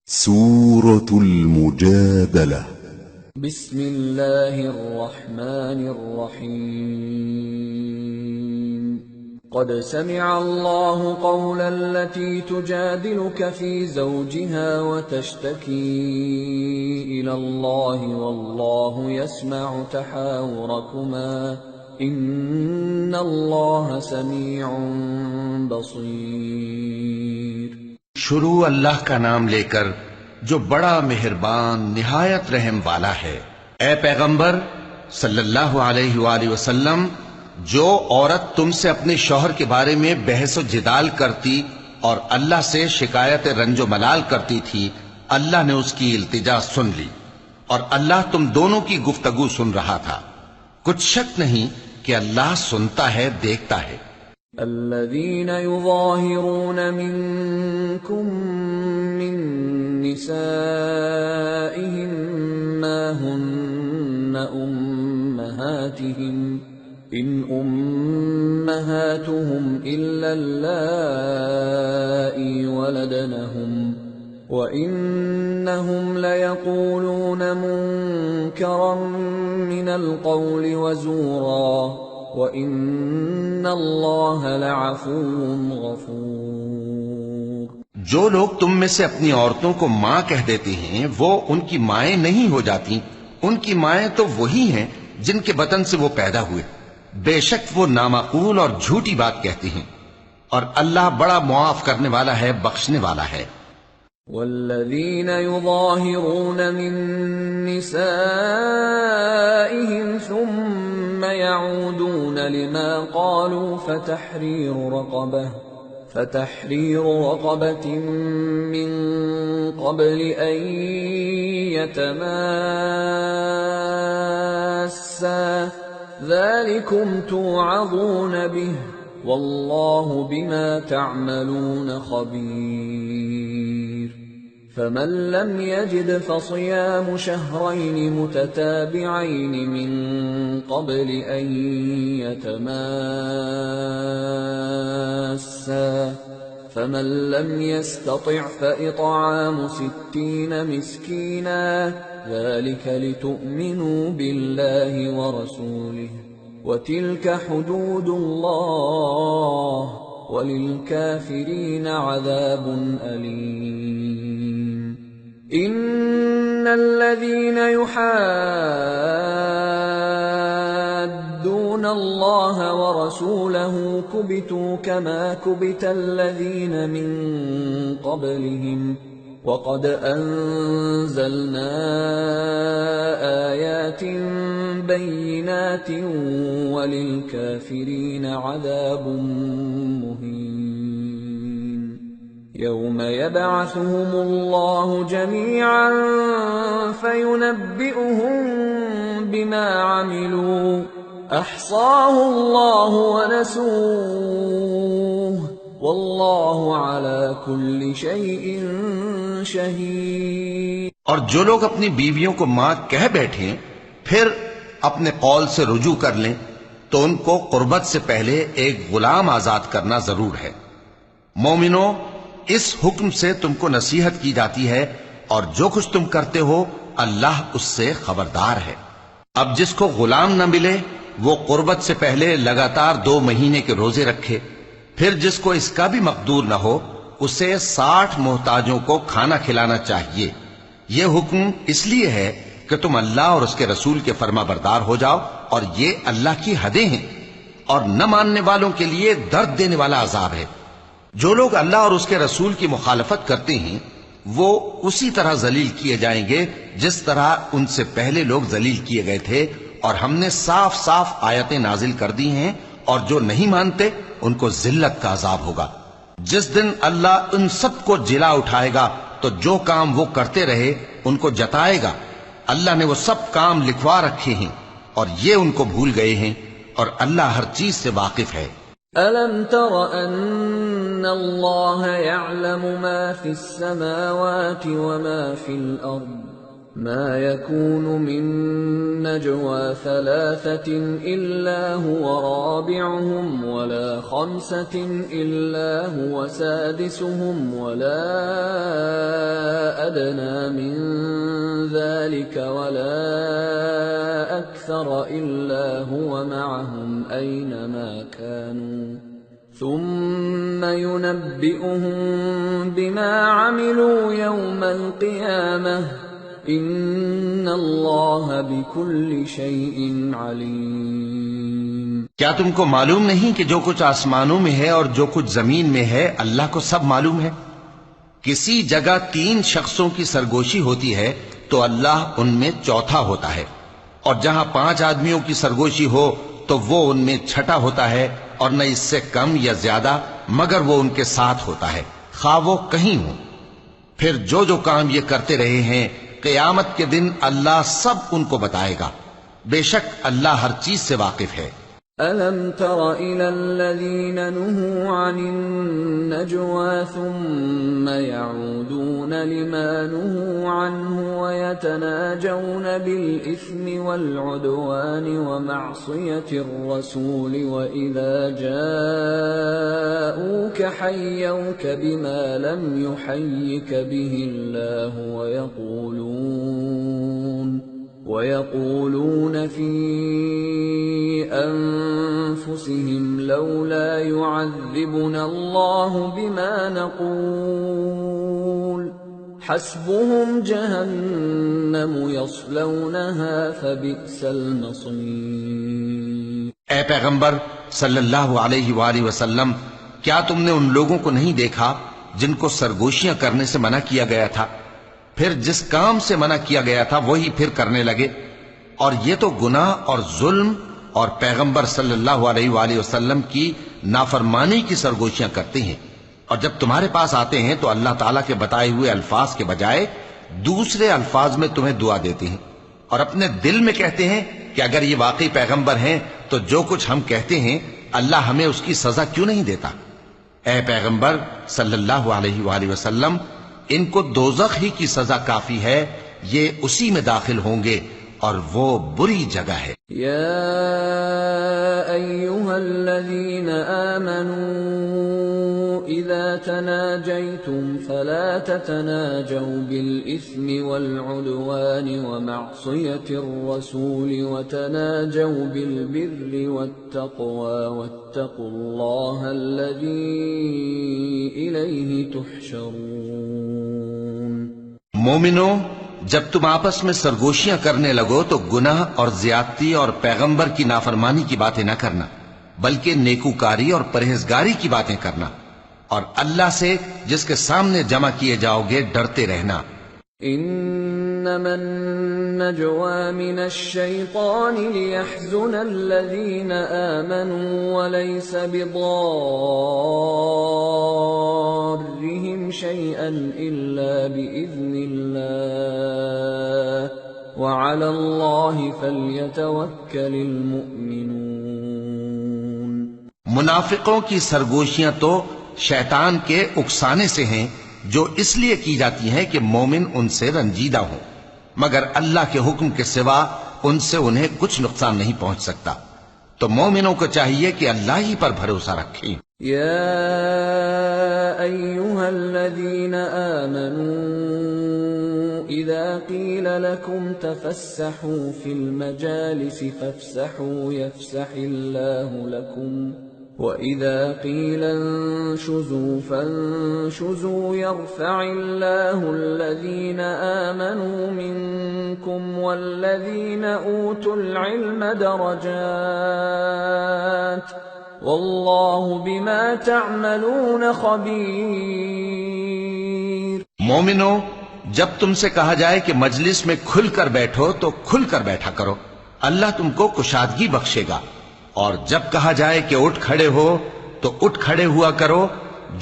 سورة المجادلة. بسم الله الرحمن الرحيم. قد سمع الله قول التي تجادلك في زوجها وتشتكي إلى الله والله يسمع تحاوركما إن الله سميع بصير. شروع اللہ کا نام لے کر جو بڑا مہربان نہایت رحم والا ہے۔ اے پیغمبر صلی اللہ علیہ وآلہ وسلم، جو عورت تم سے اپنے شوہر کے بارے میں بحث و جدال کرتی اور اللہ سے شکایت رنج و ملال کرتی تھی، اللہ نے اس کی التجا سن لی اور اللہ تم دونوں کی گفتگو سن رہا تھا۔ کچھ شک نہیں کہ اللہ سنتا ہے، دیکھتا ہے۔ الذين يظاهرون منكم من نسائهم ما هن أمهاتهم إن أمهاتهم إلا اللائي ولدنهم وإنهم ليقولون منكرا من القول وزورا وَإِنَّ اللَّهَ لَعَفُوٌّ غَفُورٌ۔ جو لوگ تم میں سے اپنی عورتوں کو ماں کہہ دیتے ہیں وہ ان کی مائیں نہیں ہو جاتی، ان کی مائیں تو وہی ہیں جن کے بطن سے وہ پیدا ہوئے، بے شک وہ نامعقول اور جھوٹی بات کہتے ہیں، اور اللہ بڑا معاف کرنے والا ہے، بخشنے والا ہے۔ والذين يظاهرون من نسائهم ثم يعودون لما قالوا فتحرير رقبة من قبل أن يتماسا ذلكم توعظون به والله بما تعملون خبير. فمن لم يجد فصيام شهرين متتابعين من قبل أن يتماسا فمن لم يستطع فإطعام 60 مسكينا ذلك لتؤمنوا بالله ورسوله وتلك حدود الله وَلِلْكَافِرِينَ عَذَابٌ أَلِيمٌ. إِنَّ الَّذِينَ يُحَادُّونَ اللَّهَ وَرَسُولَهُ كُبِتُوا كَمَا كُبِتَ الَّذِينَ مِن قَبْلِهِمْ وَقَدْ أَنزَلْنَا آيَاتٍ بَيِّنَاتٍ وَلِلْكَافِرِينَ عَذَابٌ مُهِينٌ. يَوْمَ يَبْعَثُهُمُ اللَّهُ جَمِيعًا فَيُنَبِّئُهُم بِمَا عَمِلُوا أَحْصَاهُ اللَّهُ وَنَسُوهُ وَاللَّهُ عَلَى كُلِّ شَيْءٍ شَهِيدٌ. اور جو لوگ اپنی بیویوں کو ماں کہہ بیٹھیں پھر اپنے قول سے رجوع کر لیں تو ان کو قربت سے پہلے ایک غلام آزاد کرنا ضرور ہے۔ مومنو، اس حکم سے تم کو نصیحت کی جاتی ہے اور جو کچھ تم کرتے ہو اللہ اس سے خبردار ہے۔ اب جس کو غلام نہ ملے وہ قربت سے پہلے لگاتار 2 مہینے کے روزے رکھے، پھر جس کو اس کا بھی مقدور نہ ہو اسے 60 محتاجوں کو کھانا کھلانا چاہیے۔ یہ حکم اس لیے ہے کہ تم اللہ اور اس کے رسول کے فرما بردار ہو جاؤ، اور یہ اللہ کی حدیں ہیں، اور نہ ماننے والوں کے لیے درد دینے والا عذاب ہے۔ جو لوگ اللہ اور اس کے رسول کی مخالفت کرتے ہیں وہ اسی طرح ذلیل کیے جائیں گے جس طرح ان سے پہلے لوگ ذلیل کیے گئے تھے، اور ہم نے صاف صاف آیتیں نازل کر دی ہیں، اور جو نہیں مانتے ان کو ذلت کا عذاب ہوگا۔ جس دن اللہ ان سب کو جلا اٹھائے گا تو جو کام وہ کرتے رہے ان کو جتائے گا۔ اللہ نے وہ سب کام لکھوا رکھے ہیں اور یہ ان کو بھول گئے ہیں، اور اللہ ہر چیز سے واقف ہے۔ أَلَمْ تَرَ أَنَّ اللَّهَ يَعْلَمُ مَا فِي السَّمَاوَاتِ وَمَا فِي الْأَرْضِ مَا يَكُونُ مِن نَّجْوَىٰ 3 إِلَّا هُوَ رَابِعُهُمْ وَلَا 5 إِلَّا هُوَ سَادِسُهُمْ وَلَا أدنى من ذلك ولا أكثر إلا هو معهم أينما كانوا ثم ينبئهم بما عملوا يوم القيامة إن الله بكل شيء عليم۔ کیا تم کو معلوم نہیں کہ جو کچھ آسمانوں میں ہے اور جو کچھ زمین میں ہے اللہ کو سب معلوم ہے؟ کسی جگہ 3 شخصوں کی سرگوشی ہوتی ہے تو اللہ ان میں چوتھا ہوتا ہے، اور جہاں 5 آدمیوں کی سرگوشی ہو تو وہ ان میں چھٹا ہوتا ہے، اور نہ اس سے کم یا زیادہ مگر وہ ان کے ساتھ ہوتا ہے، خواہ وہ کہیں ہوں۔ پھر جو جو کام یہ کرتے رہے ہیں قیامت کے دن اللہ سب ان کو بتائے گا، بے شک اللہ ہر چیز سے واقف ہے۔ أَلَمْ تَرَ إِلَى الَّذِينَ نُهُوا عَنِ النَّجْوَى ثُمَّ يَعُودُونَ لِمَا نُهُوا عَنْهُ وَيَتَنَاجَوْنَ بِالْإِثْمِ وَالْعُدْوَانِ وَمَعْصِيَةِ الرَّسُولِ وَإِذَا جَاءُوكَ حَيَّوْكَ بِمَا لَمْ يُحَيِّكَ بِهِ اللَّهُ وَيَقُولُونَ فِي أَنفُسِهِمْ لَوْلَا يُعَذِّبُنَا اللَّهُ بِمَا نَقُولُ حَسْبُهُمْ جَهَنَّمُ يَصْلَوْنَهَا فَبِئْسَ الْمَصِيرُ۔ اے پیغمبر صلی اللہ علیہ وآلہ وسلم، کیا تم نے ان لوگوں کو نہیں دیکھا جن کو سرگوشیاں کرنے سے منع کیا گیا تھا، پھر جس کام سے منع کیا گیا تھا وہی پھر کرنے لگے؟ اور یہ تو گناہ اور ظلم اور پیغمبر صلی اللہ علیہ وآلہ وسلم کی نافرمانی کی سرگوشیاں کرتے ہیں، اور جب تمہارے پاس آتے ہیں تو اللہ تعالیٰ کے بتائے ہوئے الفاظ کے بجائے دوسرے الفاظ میں تمہیں دعا دیتے ہیں، اور اپنے دل میں کہتے ہیں کہ اگر یہ واقعی پیغمبر ہیں تو جو کچھ ہم کہتے ہیں اللہ ہمیں اس کی سزا کیوں نہیں دیتا؟ اے پیغمبر صلی اللہ علیہ وآلہ وسلم، ان کو دوزخ ہی کی سزا کافی ہے، یہ اسی میں داخل ہوں گے اور وہ بری جگہ ہے۔ یا ایھا الذین آمنوا اذا تناجیتم فلا تتناجوا بالاثم والعدوان ومعصیة الرسول وتناجوا بالبر والتقوى واتقوا اللہ الذی الیہ تحشرون۔ مومنو، جب تم آپس میں سرگوشیاں کرنے لگو تو گناہ اور زیادتی اور پیغمبر کی نافرمانی کی باتیں نہ کرنا، بلکہ نیکوکاری اور پرہیزگاری کی باتیں کرنا، اور اللہ سے جس کے سامنے جمع کیے جاؤ گے ڈرتے رہنا۔ انما النجوى من الشيطان ليحزن الذين آمنوا وليس بضارهم شيئا إلا بإذن الله وعلى الله فليتوكل المؤمنون۔ منافقوں کی سرگوشیاں تو شیطان کے اکسانے سے ہیں جو اس لیے کی جاتی ہیں کہ مومن ان سے رنجیدہ ہوں، مگر اللہ کے حکم کے سوا ان سے انہیں کچھ نقصان نہیں پہنچ سکتا، تو مومنوں کو چاہیے کہ اللہ ہی پر بھروسہ رکھیں۔ یا ایھا الذین آمنوا اذا قیل لکم تفسحوا فی المجالس فافسحوا یفسح اللہ لکم وَإِذَا قِيلَ انشُزُوا فَانشُزُوا يَرْفَعِ اللَّهُ الَّذِينَ آمَنُوا مِنكُمْ وَالَّذِينَ أُوتُوا الْعِلْمَ دَرَجَاتٍ وَاللَّهُ بِمَا تَعْمَلُونَ خَبِيرٌ۔ مومنو، جب تم سے کہا جائے کہ مجلس میں کھل کر بیٹھو تو کھل کر بیٹھا کرو، اللہ تم کو کشادگی بخشے گا، اور جب کہا جائے کہ اٹھ کھڑے ہو تو اٹھ کھڑے ہوا کرو۔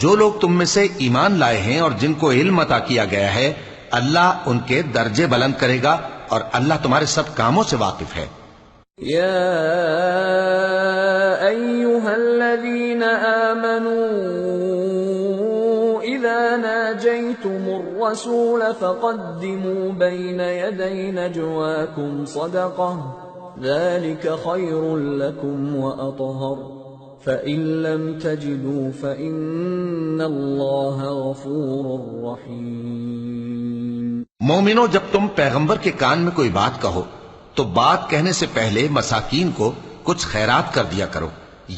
جو لوگ تم میں سے ایمان لائے ہیں اور جن کو علم عطا کیا گیا ہے اللہ ان کے درجے بلند کرے گا، اور اللہ تمہارے سب کاموں سے واقف ہے۔ یا ایھا الذین آمنوا اذا ناجیتم الرسول فقدموا بین یدی نجواکم صدقہ ذلك خير لكم وأطهر فإن لم تجدوا فإن الله غفور رحيم۔ مومنو، جب تم پیغمبر کے کان میں کوئی بات کہو تو بات کہنے سے پہلے مساکین کو کچھ خیرات کر دیا کرو،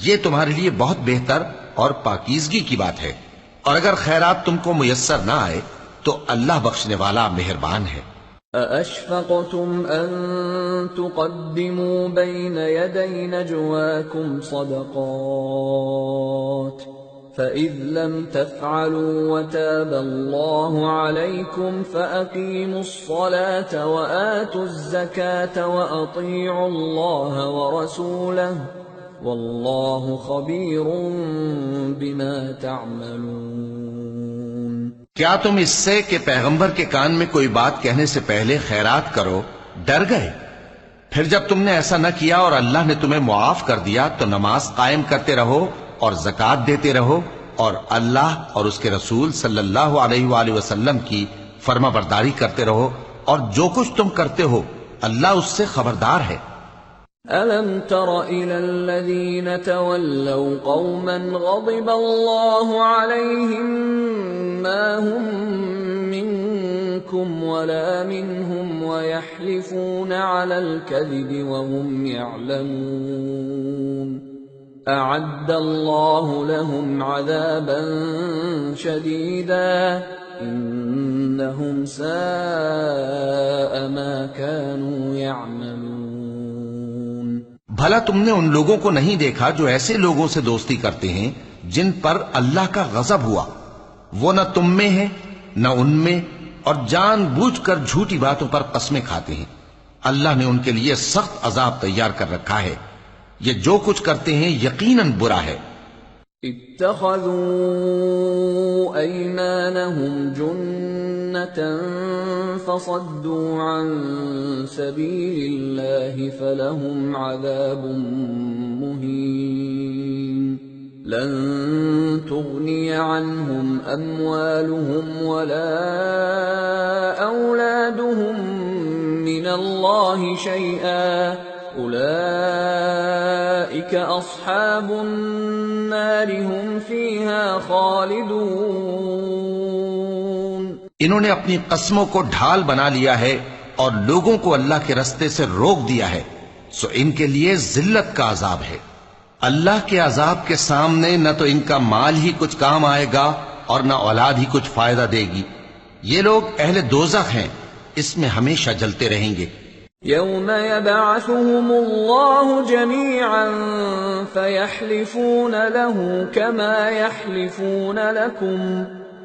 یہ تمہارے لیے بہت بہتر اور پاکیزگی کی بات ہے، اور اگر خیرات تم کو میسر نہ آئے تو اللہ بخشنے والا مہربان ہے۔ أَأَشْفَقْتُمْ أَن تُقَدِّمُوا بَيْنَ يَدَيْ نَجْوَاكُمْ صَدَقَاتٍ فَإِذْ لَمْ تَفْعَلُوا وَتَابَ اللَّهُ عَلَيْكُمْ فَأَقِيمُوا الصَّلَاةَ وَآتُوا الزَّكَاةَ وَأَطِيعُوا اللَّهَ وَرَسُولَهُ وَاللَّهُ خَبِيرٌ بِمَا تَعْمَلُونَ۔ کیا تم اس سے کہ پیغمبر کے کان میں کوئی بات کہنے سے پہلے خیرات کرو ڈر گئے؟ پھر جب تم نے ایسا نہ کیا اور اللہ نے تمہیں معاف کر دیا تو نماز قائم کرتے رہو اور زکوٰۃ دیتے رہو، اور اللہ اور اس کے رسول صلی اللہ علیہ وآلہ وسلم کی فرما برداری کرتے رہو، اور جو کچھ تم کرتے ہو اللہ اس سے خبردار ہے۔ أَلَمْ تَرَ إِلَى الَّذِينَ تَوَلَّوْا قَوْمًا غَضِبَ اللَّهُ عَلَيْهِمْ مَا هُمْ مِنكُمْ وَلَا مِنْهُمْ وَيَحْلِفُونَ عَلَى الْكَذِبِ وَهُمْ يَعْلَمُونَ أَعَدَّ اللَّهُ لَهُمْ عَذَابًا شَدِيدًا إِنَّهُمْ سَاءَ مَا كَانُوا يَعْمَلُونَ۔ بھلا تم نے ان لوگوں کو نہیں دیکھا جو ایسے لوگوں سے دوستی کرتے ہیں جن پر اللہ کا غضب ہوا؟ وہ نہ تم میں ہے نہ ان میں، اور جان بوجھ کر جھوٹی باتوں پر قسمیں کھاتے ہیں۔ اللہ نے ان کے لیے سخت عذاب تیار کر رکھا ہے، یہ جو کچھ کرتے ہیں یقیناً برا ہے۔ اتخذوا أيمانهم جنة فصدوا عن سبيل الله فلهم عذاب مهين لن تغني عنهم أموالهم ولا أولادهم من الله شيئا أولئك أصحاب النار هم فيها خالدون۔ انہوں نے اپنی قسموں کو ڈھال بنا لیا ہے اور لوگوں کو اللہ کے رستے سے روک دیا ہے، سو ان کے لیے ذلت کا عذاب ہے۔ اللہ کے عذاب کے سامنے نہ تو ان کا مال ہی کچھ کام آئے گا اور نہ اولاد ہی کچھ فائدہ دے گی۔ یہ لوگ اہل دوزخ ہیں، اس میں ہمیشہ جلتے رہیں گے۔ يوم يبعثهم الله جميعا فيحلفون له كما يحلفون لكم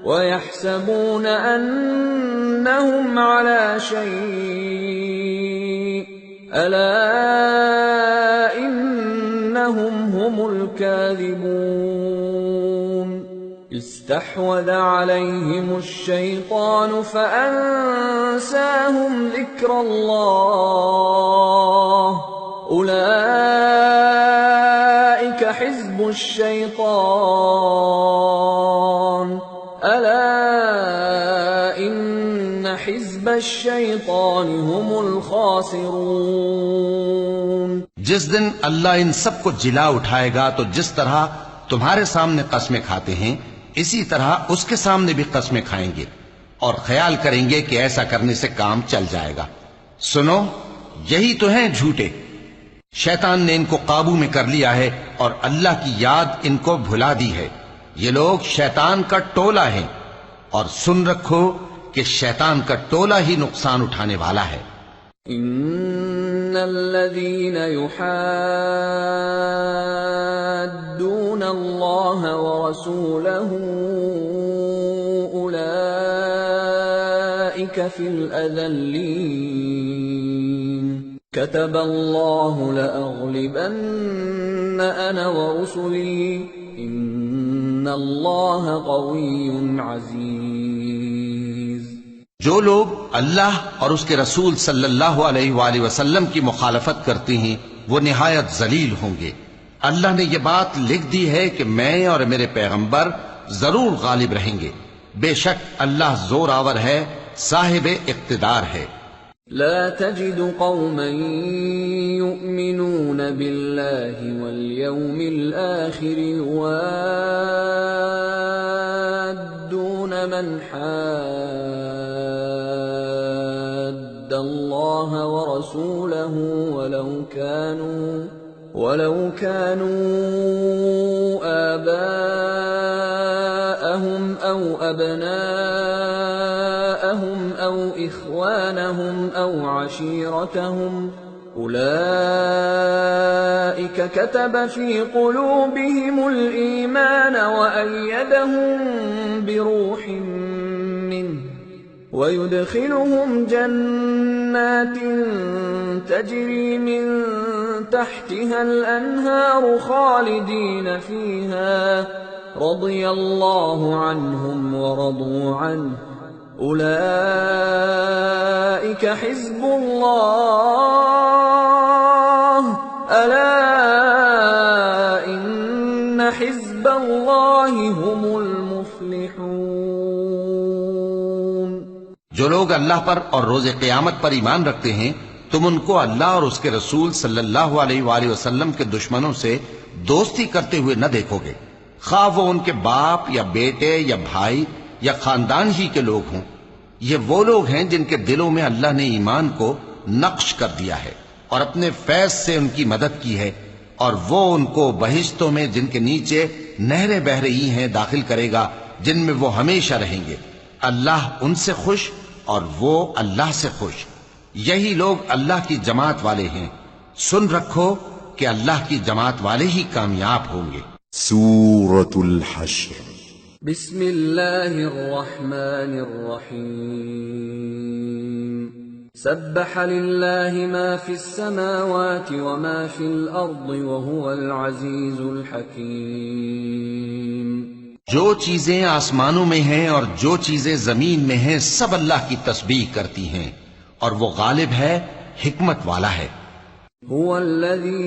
ويحسبون أنهم على شيء ألا إنهم هم الكاذبون استحوذ عليهم الشيطان فأنساهم ذكر الله أولئك حزب الشيطان ألا إن حزب الشيطان هم الخاسرون۔ جس دن اللہ ان سب کو جلا اٹھائے گا تو جس طرح تمہارے سامنے قسمیں کھاتے ہیں اسی طرح اس کے سامنے بھی قسمیں کھائیں گے اور خیال کریں گے کہ ایسا کرنے سے کام چل جائے گا۔ سنو، یہی تو ہیں جھوٹے۔ شیطان نے ان کو قابو میں کر لیا ہے اور اللہ کی یاد ان کو بھلا دی ہے۔ یہ لوگ شیطان کا ٹولہ ہیں، اور سن رکھو کہ شیطان کا ٹولہ ہی نقصان اٹھانے والا ہے۔ ان الذين يحادون الله ورسوله اولئك في الاذلين كتب الله لأغلبن انا ورسلي ان الله قوي عزيز۔ جو لوگ اللہ اور اس کے رسول صلی اللہ علیہ وآلہ وسلم کی مخالفت کرتے ہیں وہ نہایت ذلیل ہوں گے۔ اللہ نے یہ بات لکھ دی ہے کہ میں اور میرے پیغمبر ضرور غالب رہیں گے، بے شک اللہ زور آور ہے، صاحب اقتدار ہے۔ لا تجد قوما يؤمنون بالله واليوم الآخر يوادون من حاد يحاد الله ورسوله ولو كانوا آباءهم أو أبناءهم أو إخوانهم أو عشيرتهم أولئك كتب في قلوبهم الإيمان وأيدهم بروح منه ويدخلهم جنات تجري من تحتها الأنهار خالدين فيها رضي الله عنهم ورضوا عنه أولئك حزب الله ألا إن حزب الله هم المفلحون۔ جو لوگ اللہ پر اور روز قیامت پر ایمان رکھتے ہیں تم ان کو اللہ اور اس کے رسول صلی اللہ علیہ وآلہ وسلم کے دشمنوں سے دوستی کرتے ہوئے نہ دیکھو گے، خواہ وہ ان کے باپ یا بیٹے یا بھائی یا خاندان ہی کے لوگ ہوں۔ یہ وہ لوگ ہیں جن کے دلوں میں اللہ نے ایمان کو نقش کر دیا ہے اور اپنے فیض سے ان کی مدد کی ہے، اور وہ ان کو بہشتوں میں جن کے نیچے نہریں بہہ رہی ہیں داخل کرے گا، جن میں وہ ہمیشہ رہیں گے۔ اللہ ان سے خوش اور وہ اللہ سے خوش۔ یہی لوگ اللہ کی جماعت والے ہیں۔ سن رکھو کہ اللہ کی جماعت والے ہی کامیاب ہوں گے۔ سورة الحشر۔ بسم اللہ الرحمن الرحیم۔ سبح للہ ما فی السماوات وما فی الارض وهو العزیز الحکیم۔ جو چیزیں آسمانوں میں ہیں اور جو چیزیں زمین میں ہیں سب اللہ کی تسبیح کرتی ہیں، اور وہ غالب ہے، حکمت والا ہے۔ هو الذي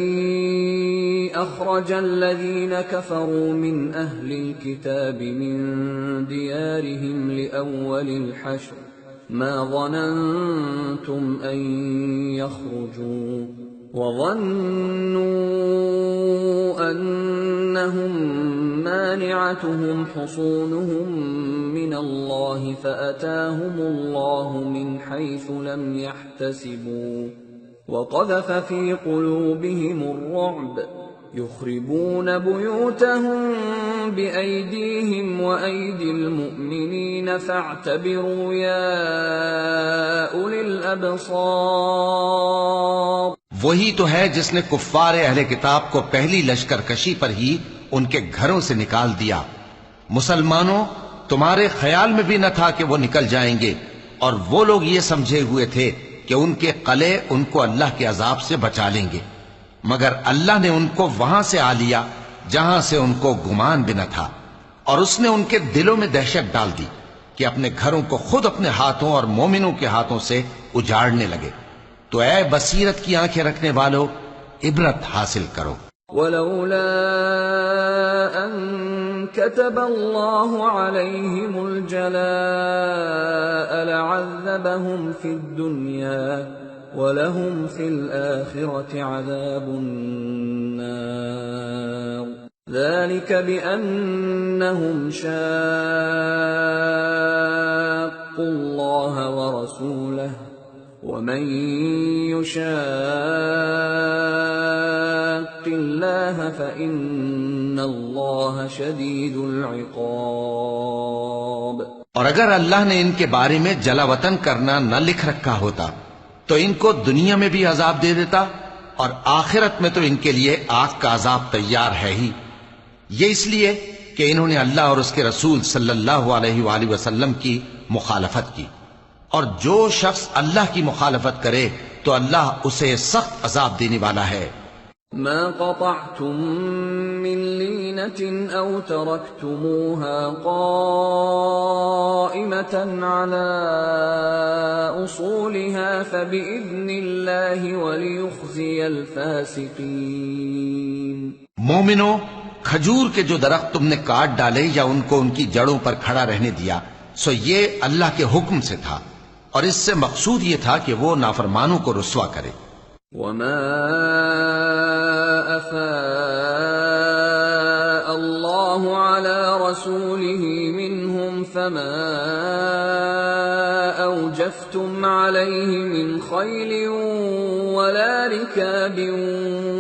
أخرج الذين كفروا من أهل الكتاب من ديارهم لأول الحشر ما ظننتم أن يخرجوا وظنوا أنهم مانعتهم حصونهم من الله فأتاهم الله من حيث لم يحتسبوا وقذف في قلوبهم الرعب يخربون بيوتهم بأيديهم وأيدي المؤمنين فاعتبروا يا أولي الأبصار۔ وہی تو ہے جس نے کفار اہل کتاب کو پہلی لشکر کشی پر ہی ان کے گھروں سے نکال دیا۔ مسلمانوں، تمہارے خیال میں بھی نہ تھا کہ وہ نکل جائیں گے، اور وہ لوگ یہ سمجھے ہوئے تھے کہ ان کے قلعے ان کو اللہ کے عذاب سے بچا لیں گے، مگر اللہ نے ان کو وہاں سے آ لیا جہاں سے ان کو گمان بھی نہ تھا، اور اس نے ان کے دلوں میں دہشت ڈال دی کہ اپنے گھروں کو خود اپنے ہاتھوں اور مومنوں کے ہاتھوں سے اجاڑنے لگے۔ تو اے بصیرت کی آنکھیں رکھنے والو، عبرت حاصل کرو۔ ولولا أن كتب الله عليهم الجلاء لعذبهم في الدنيا ولهم في الآخرة عذاب النار ذلك بأنهم شاقوا الله ورسوله ومن يشاق الله فإن الله شديد العقاب۔ اور اگر اللہ نے ان کے بارے میں جلا وطن کرنا نہ لکھ رکھا ہوتا تو ان کو دنیا میں بھی عذاب دے دیتا، اور آخرت میں تو ان کے لیے آگ کا عذاب تیار ہے ہی۔ یہ اس لیے کہ انہوں نے اللہ اور اس کے رسول صلی اللہ علیہ وآلہ وسلم کی مخالفت کی، اور جو شخص اللہ کی مخالفت کرے تو اللہ اسے سخت عذاب دینے والا ہے۔ ما قطعتم من لينة أو تركتموها قائمة على أصولها فبإذن الله وليخزي الفاسقين۔ مومنو، کھجور کے جو درخت تم نے کاٹ ڈالے یا ان کو ان کی جڑوں پر کھڑا رہنے دیا سو یہ اللہ کے حکم سے تھا، اور اس سے مقصود یہ تھا کہ وہ نافرمانوں کو رسوا کرے۔ وما أفاء الله على رسوله منهم فما أوجفتم لستم عليه من خيل ولا ركاب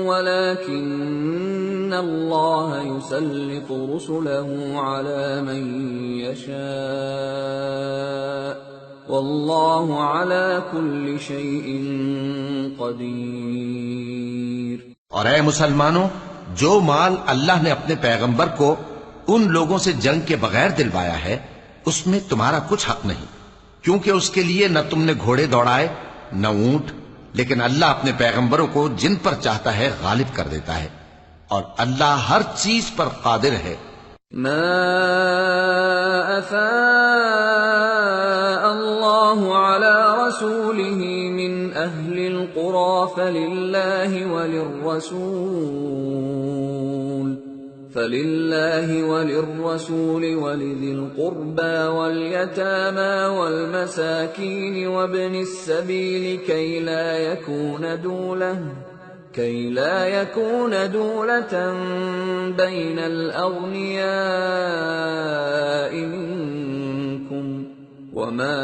ولكن الله يسلط رسله على من يشاء والله على كل شيء قدير۔ اور اے مسلمانوں، جو مال اللہ نے اپنے پیغمبر کو ان لوگوں سے جنگ کے بغیر دلوایا ہے اس میں تمہارا کچھ حق نہیں، کیونکہ اس کے لیے نہ تم نے گھوڑے دوڑائے نہ اونٹ، لیکن اللہ اپنے پیغمبروں کو جن پر چاہتا ہے غالب کر دیتا ہے، اور اللہ ہر چیز پر قادر ہے۔ ما أفاء الله على رسوله من أهل القرى فلله وللرسول ولذي القربى واليتامى والمساكين وابن السبيل كي لا يكون دولة بين الأغنياء منكم وما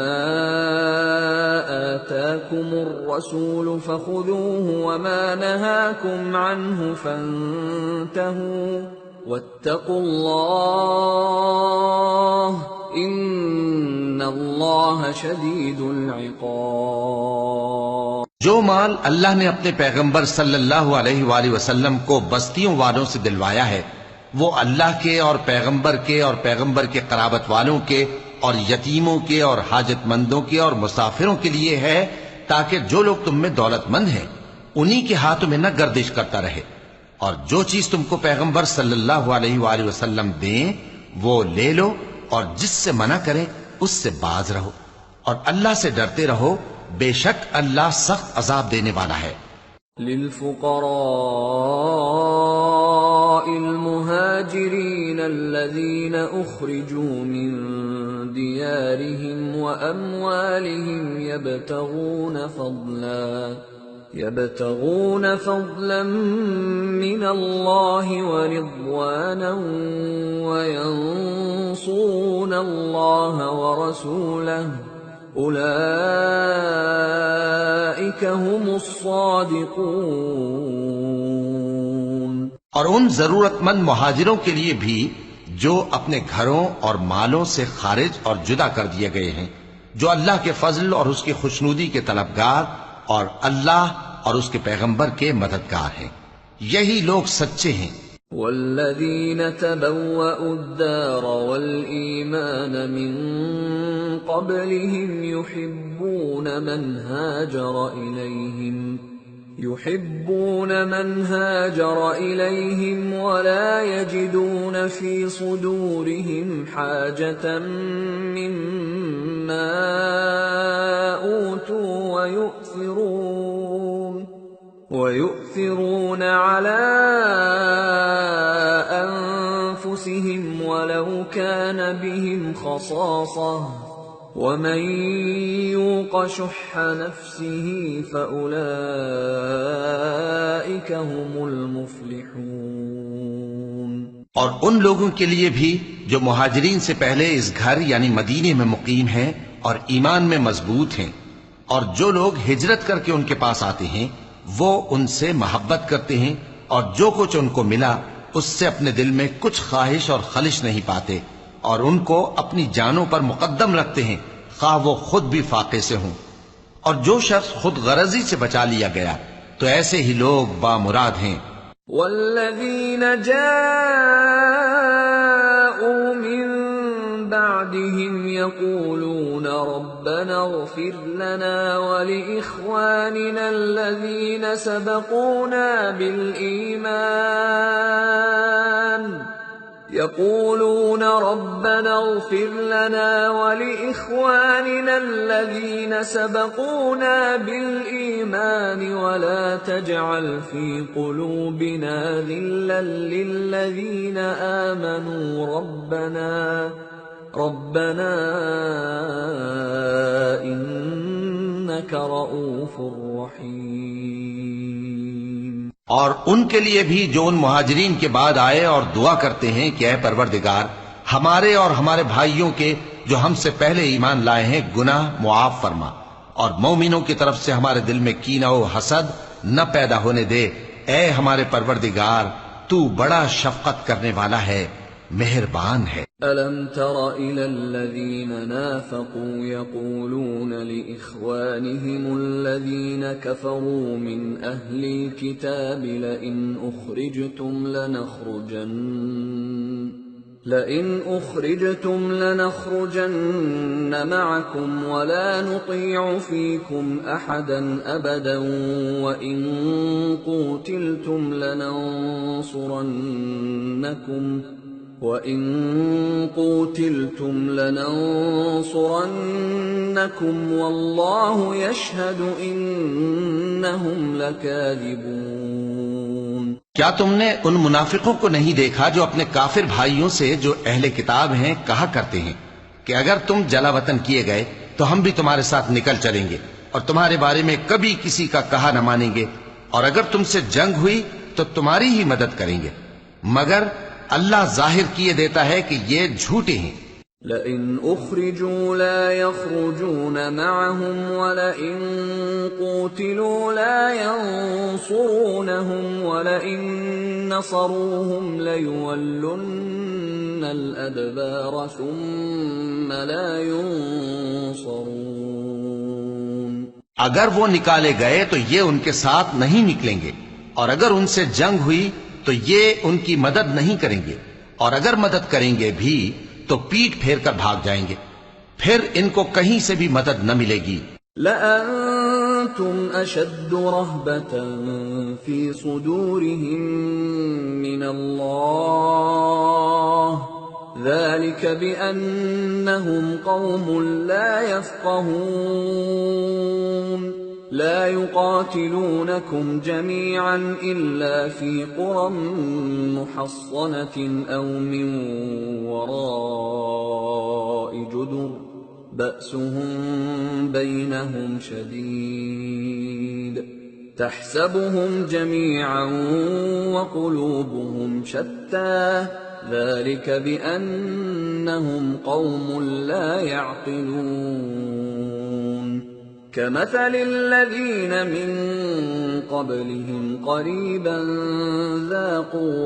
آتاكم الرسول فخذوه وما نهاكم عنه فانتهوا واتقوا الله ان اللہ شدید العقاب۔ جو مال اللہ نے اپنے پیغمبر صلی اللہ علیہ وآلہ وسلم کو بستیوں والوں سے دلوایا ہے وہ اللہ کے اور پیغمبر کے قرابت والوں کے اور یتیموں کے اور حاجت مندوں کے اور مسافروں کے لیے ہے، تاکہ جو لوگ تم میں دولت مند ہیں انہی کے ہاتھوں میں نہ گردش کرتا رہے، اور جو چیز تم کو پیغمبر صلی اللہ علیہ وآلہ وسلم دیں وہ لے لو، اور جس سے منع کریں اس سے باز رہو، اور اللہ سے ڈرتے رہو، بے شک اللہ سخت عذاب دینے والا ہے۔ للفقراء المهاجرين الذين أخرجوا من ديارهم وأموالهم يبتغون فضلا من الله ورضوانا وينصرون الله ورسوله اولئک هم الصادقون۔ اور ان ضرورت مند مہاجروں کے لیے بھی جو اپنے گھروں اور مالوں سے خارج اور جدا کر دیے گئے ہیں، جو اللہ کے فضل اور اس کی خوشنودی کے طلبگار اور اللہ اور اس کے پیغمبر کے مددگار ہیں، یہی لوگ سچے ہیں۔ والذین تبوأوا الدار والإيمان من قبلهم يحبون من هاجر إليهم ولا يجدون في صدورهم حاجة مما أوتوا ويؤثرون على أنفسهم ولو كان بهم خصاصة ومن يوق شح نفسه فأولئك هم المفلحون۔ اور ان لوگوں کے لیے بھی جو مہاجرین سے پہلے اس گھر یعنی مدینے میں مقیم ہیں اور ایمان میں مضبوط ہیں، اور جو لوگ ہجرت کر کے ان کے پاس آتے ہیں وہ ان سے محبت کرتے ہیں، اور جو کچھ ان کو ملا اس سے اپنے دل میں کچھ خواہش اور خلش نہیں پاتے، اور ان کو اپنی جانوں پر مقدم رکھتے ہیں خواہ وہ خود بھی فاقے سے ہوں۔ اور جو شخص خود غرضی سے بچا لیا گیا تو ایسے ہی لوگ بامراد ہیں۔ والذین جاءوا من بعدهم يقولون ربنا اغفر لنا ولإخواننا الذين سبقونا بالإيمان ولا تجعل في قلوبنا غلا للذين آمنوا ربنا إنك رؤوف رحيم۔ اور ان کے لیے بھی جو ان مہاجرین کے بعد آئے اور دعا کرتے ہیں کہ اے پروردگار ہمارے اور ہمارے بھائیوں کے جو ہم سے پہلے ایمان لائے ہیں گناہ معاف فرما، اور مومنوں کی طرف سے ہمارے دل میں کینہ و حسد نہ پیدا ہونے دے۔ اے ہمارے پروردگار، تو بڑا شفقت کرنے والا ہے، مہربان ہے۔ أَلَمْ تَرَ إِلَى الَّذِينَ نَافَقُوا يَقُولُونَ لِإِخْوَانِهِمُ الَّذِينَ كَفَرُوا مِنْ أَهْلِ الْكِتَابِ لَئِنْ أُخْرِجْتُمْ لَنَخْرُجَنَّ مَعَكُمْ وَلَا نُطِيعُ فِيكُمْ أَحَدًا أَبَدًا وَإِنْ قُوتِلْتُمْ لَنَنصُرَنَّكُمْ وَاللَّهُ يَشْهَدُ إِنَّهُمْ لَكَاذِبُونَ۔ کیا تم نے ان منافقوں کو نہیں دیکھا جو اپنے کافر بھائیوں سے جو اہل کتاب ہیں کہا کرتے ہیں کہ اگر تم جلا وطن کیے گئے تو ہم بھی تمہارے ساتھ نکل چلیں گے اور تمہارے بارے میں کبھی کسی کا کہا نہ مانیں گے، اور اگر تم سے جنگ ہوئی تو تمہاری ہی مدد کریں گے، مگر اللہ ظاہر کیے دیتا ہے کہ یہ جھوٹے ہیں۔ لَئِنْ أُخْرِجُوا لَا يَخْرُجُونَ مَعَهُمْ وَلَئِنْ قُوتِلُوا لَا يَنصُرُونَهُمْ وَلَئِنْ نَصَرُوهُمْ لَيُوَلُّنَّ الْأَدْبَارَ ثُمَّ لَا يُنصَرُونَ۔ اگر وہ نکالے گئے تو یہ ان کے ساتھ نہیں نکلیں گے، اور اگر ان سے جنگ ہوئی تو یہ ان کی مدد نہیں کریں گے، اور اگر مدد کریں گے بھی تو پیٹ پھیر کر بھاگ جائیں گے، پھر ان کو کہیں سے بھی مدد نہ ملے گی۔ لَأَنْتُمْ أَشَدُّ رَهْبَةً فِي صُدُورِهِمْ مِنَ اللَّهِ ذَلِكَ بِأَنَّهُمْ قَوْمٌ لَا يَفْقَهُونَ لا يقاتلونكم جميعا إلا في قرى محصنة أو من وراء جدر بأسهم بينهم شديد تحسبهم جميعا وقلوبهم شتى ذلك بأنهم قوم لا يعقلون كمثل الذين من قبلهم قريبا ذاقوا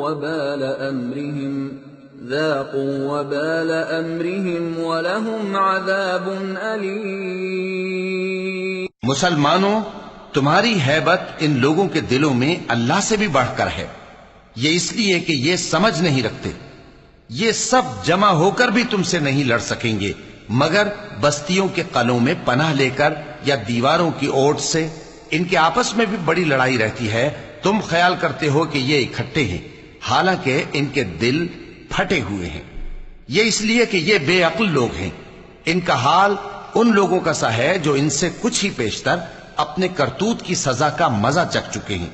وبال أمرهم ولهم عذاب أليم۔ مسلمانوں، تمہاری ہیبت ان لوگوں کے دلوں میں اللہ سے بھی بڑھ کر ہے، یہ اس لیے کہ یہ سمجھ نہیں رکھتے۔ یہ سب جمع ہو کر بھی تم سے نہیں لڑ سکیں گے مگر بستیوں کے قلعوں میں پناہ لے کر یا دیواروں کی اوٹ سے۔ ان کے آپس میں بھی بڑی لڑائی رہتی ہے، تم خیال کرتے ہو کہ یہ اکٹھے ہیں، حالانکہ ان کے دل پھٹے ہوئے ہیں۔ یہ اس لیے کہ یہ بے عقل لوگ ہیں۔ ان کا حال ان لوگوں کا سا ہے جو ان سے کچھ ہی پیشتر اپنے کرتوت کی سزا کا مزہ چکھ چکے ہیں،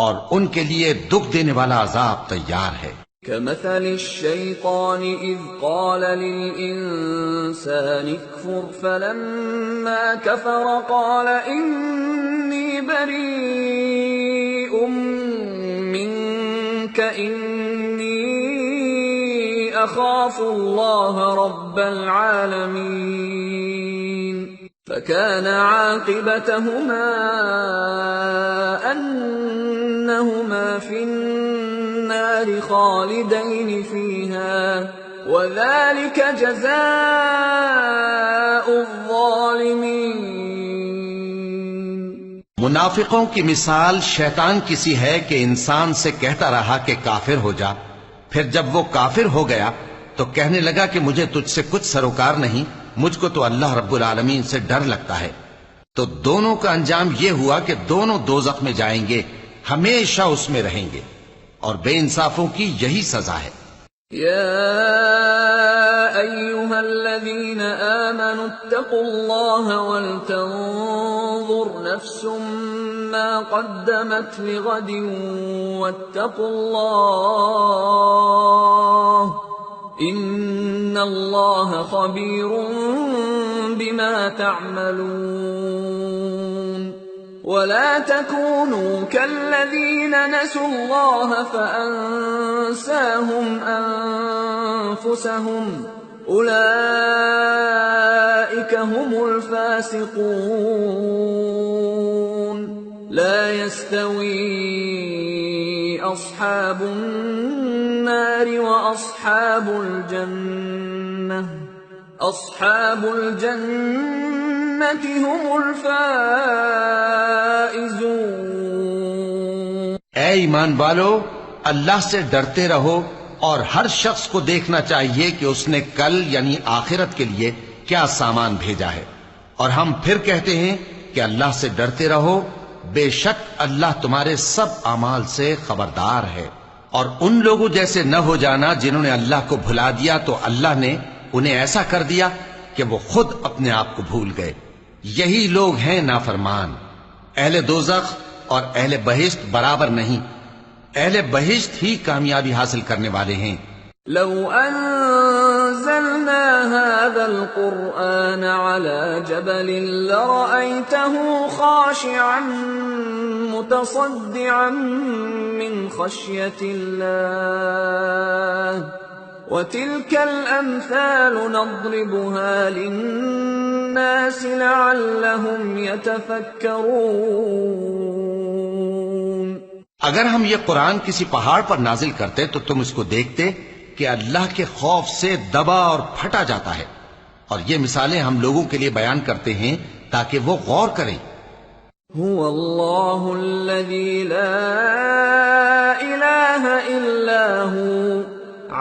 اور ان کے لیے دکھ دینے والا عذاب تیار ہے۔ كمثل الشيطان إذ قال للإنسان اكفر فلما كفر قال إني بريء منك إني أخاف الله رب العالمين فكان عاقبتهما أنهما في النار خالدين فيها وذلك جزاء الظالمين۔ منافقوں کی مثال شیطان کی سی ہے کہ انسان سے کہتا رہا کہ کافر ہو جا، پھر جب وہ کافر ہو گیا تو کہنے لگا کہ مجھے تجھ سے کچھ سروکار نہیں، مجھ کو تو اللہ رب العالمین سے ڈر لگتا ہے۔ تو دونوں کا انجام یہ ہوا کہ دونوں دوزخ میں جائیں گے، ہمیشہ اس میں رہیں گے، اور بے انصافوں کی یہی سزا ہے۔ يا أيها الذين آمنوا اتقوا الله ولتنظر نفس ما قدمت لغد واتقوا الله إن الله خبير بما تعملون ولا تكونوا كالذين نسوا الله فأنساهم أنفسهم أولئك هم الفاسقون لا يستوي أصحاب النار وأصحاب الجنة أصحاب الجنة هم الفائزون۔ اے ایمان والو، اللہ سے ڈرتے رہو اور ہر شخص کو دیکھنا چاہیے کہ اس نے کل یعنی آخرت کے لیے کیا سامان بھیجا ہے، اور ہم پھر کہتے ہیں کہ اللہ سے ڈرتے رہو، بے شک اللہ تمہارے سب اعمال سے خبردار ہے۔ اور ان لوگوں جیسے نہ ہو جانا جنہوں نے اللہ کو بھلا دیا تو اللہ نے انہیں ایسا کر دیا کہ وہ خود اپنے آپ کو بھول گئے۔ یہی لوگ ہیں نافرمان۔ اہل دوزخ اور اہل بہشت برابر نہیں، اہل بہشت ہی کامیابی حاصل کرنے والے ہیں۔ لو انزلنا هذا القرآن على جبل لرأيته خاشعا متصدعا من خشية الله وتلك الأمثال نضربها للناس لعلهم يتفكرون۔ اگر ہم یہ قرآن کسی پہاڑ پر نازل کرتے تو تم اس کو دیکھتے کہ اللہ کے خوف سے دبا اور پھٹا جاتا ہے، اور یہ مثالیں ہم لوگوں کے لیے بیان کرتے ہیں تاکہ وہ غور کریں۔ هو اللہ الذی لا الہ الا هو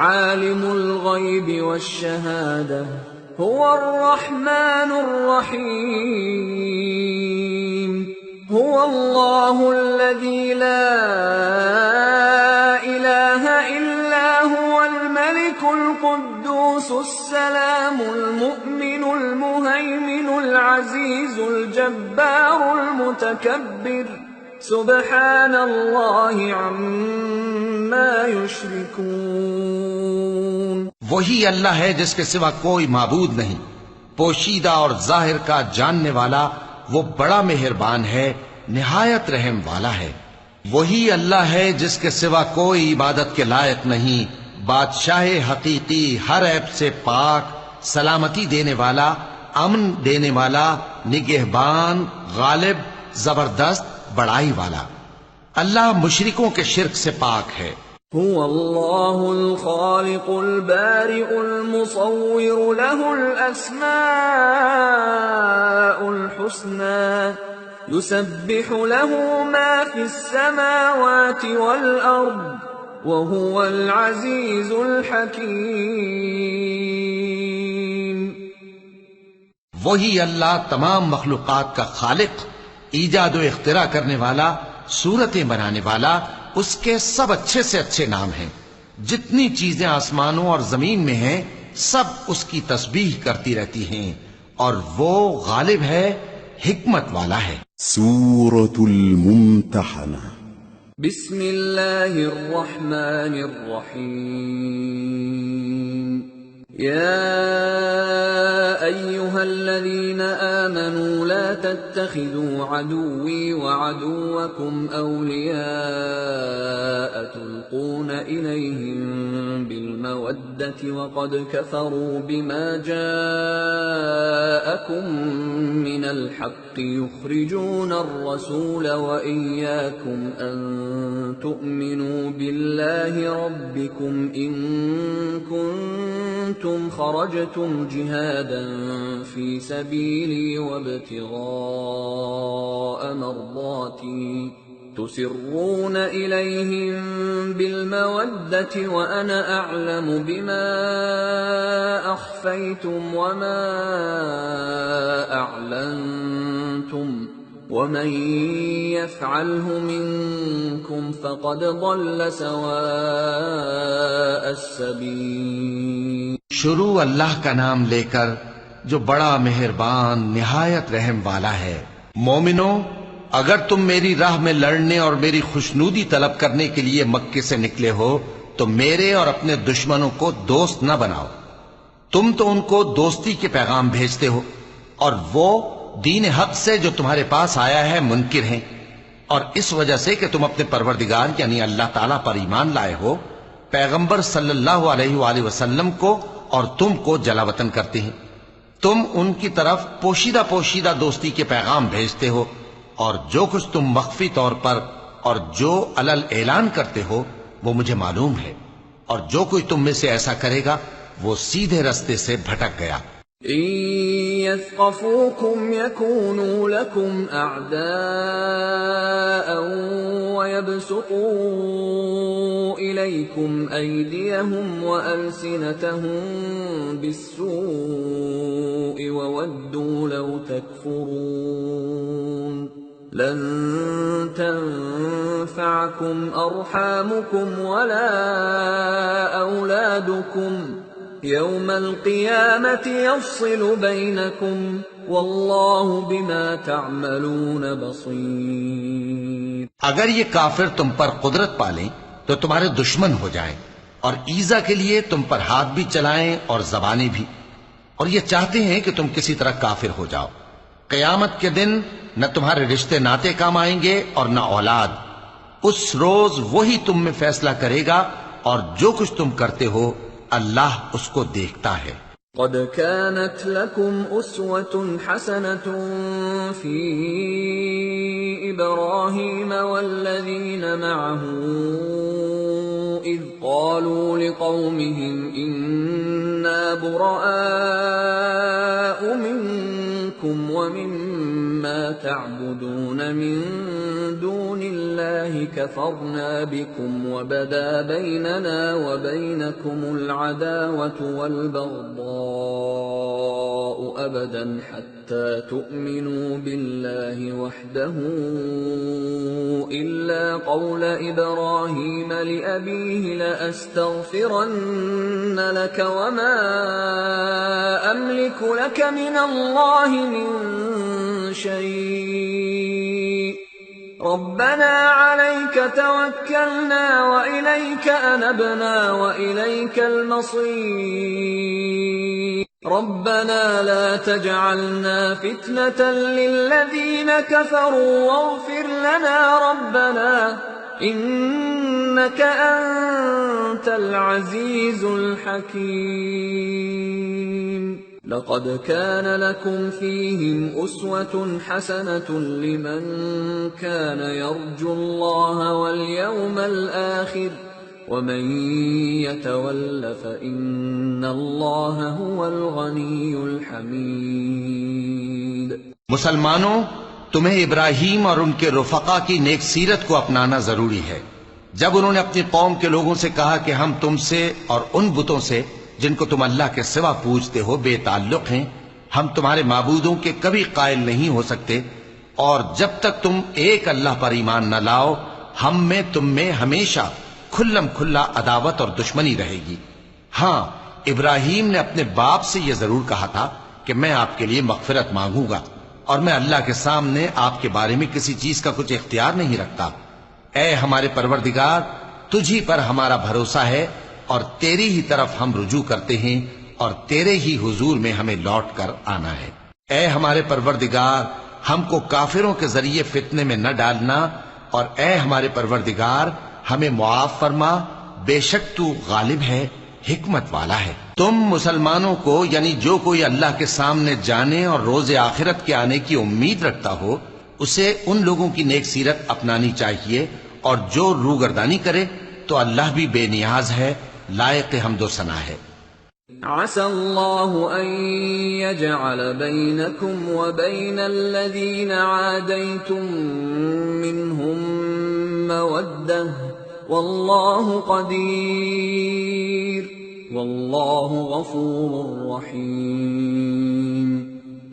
عالم الغیب والشہادہ هو الرحمن الرحیم هو اللہ الذی لا الہ الا هو الملك القدوس السلام المؤمن المهيمن العزيز الجبار المتكبر سبحان اللہ عما يشركون۔ وہی اللہ ہے جس کے سوا کوئی معبود نہیں، پوشیدہ اور ظاہر کا جاننے والا، وہ بڑا مہربان ہے، نہایت رحم والا ہے۔ وہی اللہ ہے جس کے سوا کوئی عبادت کے لائق نہیں، بادشاہ حقیقی، ہر عیب سے پاک، سلامتی دینے والا، امن دینے والا، نگہبان، غالب، زبردست، بڑائی والا۔ اللہ مشرکوں کے شرک سے پاک ہے۔ هو اللہ الخالق البارئ المصور له الاسماء الحسنى يسبح له ما في السماوات والارض وهو العزيز الحكيم۔ وہی اللہ تمام مخلوقات کا خالق، ایجاد و اختراع کرنے والا، صورتیں بنانے والا، اس کے سب اچھے سے اچھے نام ہیں۔ جتنی چیزیں آسمانوں اور زمین میں ہیں سب اس کی تسبیح کرتی رہتی ہیں، اور وہ غالب ہے، حکمت والا ہے۔ سورة الممتحنة۔ بسم اللہ الرحمن الرحیم۔ یا ایہا الذین آمنوا لا تتخذوا عدوی وعدوکم اولیاء تلقون الیہم بالمودة وقد کفروا بما جاءکم من الحق یخرجون الرسول وإیاکم ان تؤمنوا باللہ ربکم ان کنتم خرجتم جہادا فی سبیلی وابتغاء مرضاتی تسرون الیہم بالمودة وانا اعلم بما اخفیتم وما اعلنتم ومن يفعله منكم فقد ضل سواء السبيل۔ شروع اللہ کا نام لے کر جو بڑا مہربان نہایت رحم والا ہے۔ مومنو، اگر تم میری راہ میں لڑنے اور میری خوشنودی طلب کرنے کے لیے مکے سے نکلے ہو تو میرے اور اپنے دشمنوں کو دوست نہ بناؤ۔ تم تو ان کو دوستی کے پیغام بھیجتے ہو اور وہ دین حق سے جو تمہارے پاس آیا ہے منکر ہیں، اور اس وجہ سے کہ تم اپنے پروردگار یعنی اللہ تعالیٰ پر ایمان لائے ہو، پیغمبر صلی اللہ علیہ وآلہ وسلم کو اور تم کو جلا وطن کرتے ہیں. تم ان کی طرف پوشیدہ پوشیدہ دوستی کے پیغام بھیجتے ہو، اور جو کچھ تم مخفی طور پر اور جو علل اعلان کرتے ہو وہ مجھے معلوم ہے، اور جو کوئی تم میں سے ایسا کرے گا وہ سیدھے رستے سے بھٹک گیا. إن يثقفوكم يكونوا لكم أعداء ويبسطوا إليكم أيديهم وألسنتهم بالسوء وودوا لو تكفرون لن تنفعكم أرحامكم ولا أولادكم يوم القيامة يفصل بينكم والله بما تعملون بصير. اگر یہ کافر تم پر قدرت پالیں تو تمہارے دشمن ہو جائیں، اور ایذا کے لیے تم پر ہاتھ بھی چلائیں اور زبانیں بھی، اور یہ چاہتے ہیں کہ تم کسی طرح کافر ہو جاؤ. قیامت کے دن نہ تمہارے رشتے ناتے کام آئیں گے اور نہ اولاد. اس روز وہی تم میں فیصلہ کرے گا، اور جو کچھ تم کرتے ہو اللہ اس کو دیکھتا ہے. قد كانت لكم أسوة حسنة في إبراهيم والذين معه إذ قالوا لقومهم إنا براء منكم ومما تعبدون من دون الله كفرنا بكم وبدا بيننا وبينكم العداوة والبغضاء أبدا حتى تؤمنوا بالله وحده إلا قول إبراهيم لأبيه لأستغفرن لك وما أملك لك من الله من شيء ربنا عليك توكلنا وإليك أنبنا وإليك المصير ربنا لا تجعلنا فتنة للذين كفروا واغفر لنا ربنا إنك أنت العزيز الحكيم. لقد كان لكم فيهم أسوة حسنة لمن كان يرجو الله واليوم الآخر ومن يتول فإن الله هو الغني الحميد. مسلمانوں، تمہیں ابراہیم اور ان کے رفقا کی نیک سیرت کو اپنانا ضروری ہے. جب انہوں نے اپنی قوم کے لوگوں سے کہا کہ ہم تم سے اور ان بتوں سے جن کو تم اللہ کے سوا پوجتے ہو بے تعلق ہیں، ہم تمہارے معبودوں کے کبھی قائل نہیں ہو سکتے، اور جب تک تم ایک اللہ پر ایمان نہ لاؤ ہم میں تم میں ہمیشہ کھلم کھلا عداوت اور دشمنی رہے گی. ہاں، ابراہیم نے اپنے باپ سے یہ ضرور کہا تھا کہ میں آپ کے لیے مغفرت مانگوں گا، اور میں اللہ کے سامنے آپ کے بارے میں کسی چیز کا کچھ اختیار نہیں رکھتا. اے ہمارے پروردگار، تجھی پر ہمارا بھروسہ ہے، اور تیری ہی طرف ہم رجوع کرتے ہیں، اور تیرے ہی حضور میں ہمیں لوٹ کر آنا ہے. اے ہمارے پروردگار، ہم کو کافروں کے ذریعے فتنے میں نہ ڈالنا، اور اے ہمارے پروردگار ہمیں معاف فرما، بے شک تو غالب ہے، حکمت والا ہے. تم مسلمانوں کو یعنی جو کوئی اللہ کے سامنے جانے اور روز آخرت کے آنے کی امید رکھتا ہو اسے ان لوگوں کی نیک سیرت اپنانی چاہیے، اور جو روگردانی کرے تو اللہ بھی بے نیاز ہے، لائق حمد و ثنا ہے. عسى الله أن يجعل بينكم وبين الذين عاديتم منهم مودة والله قدير والله غفور رحيم.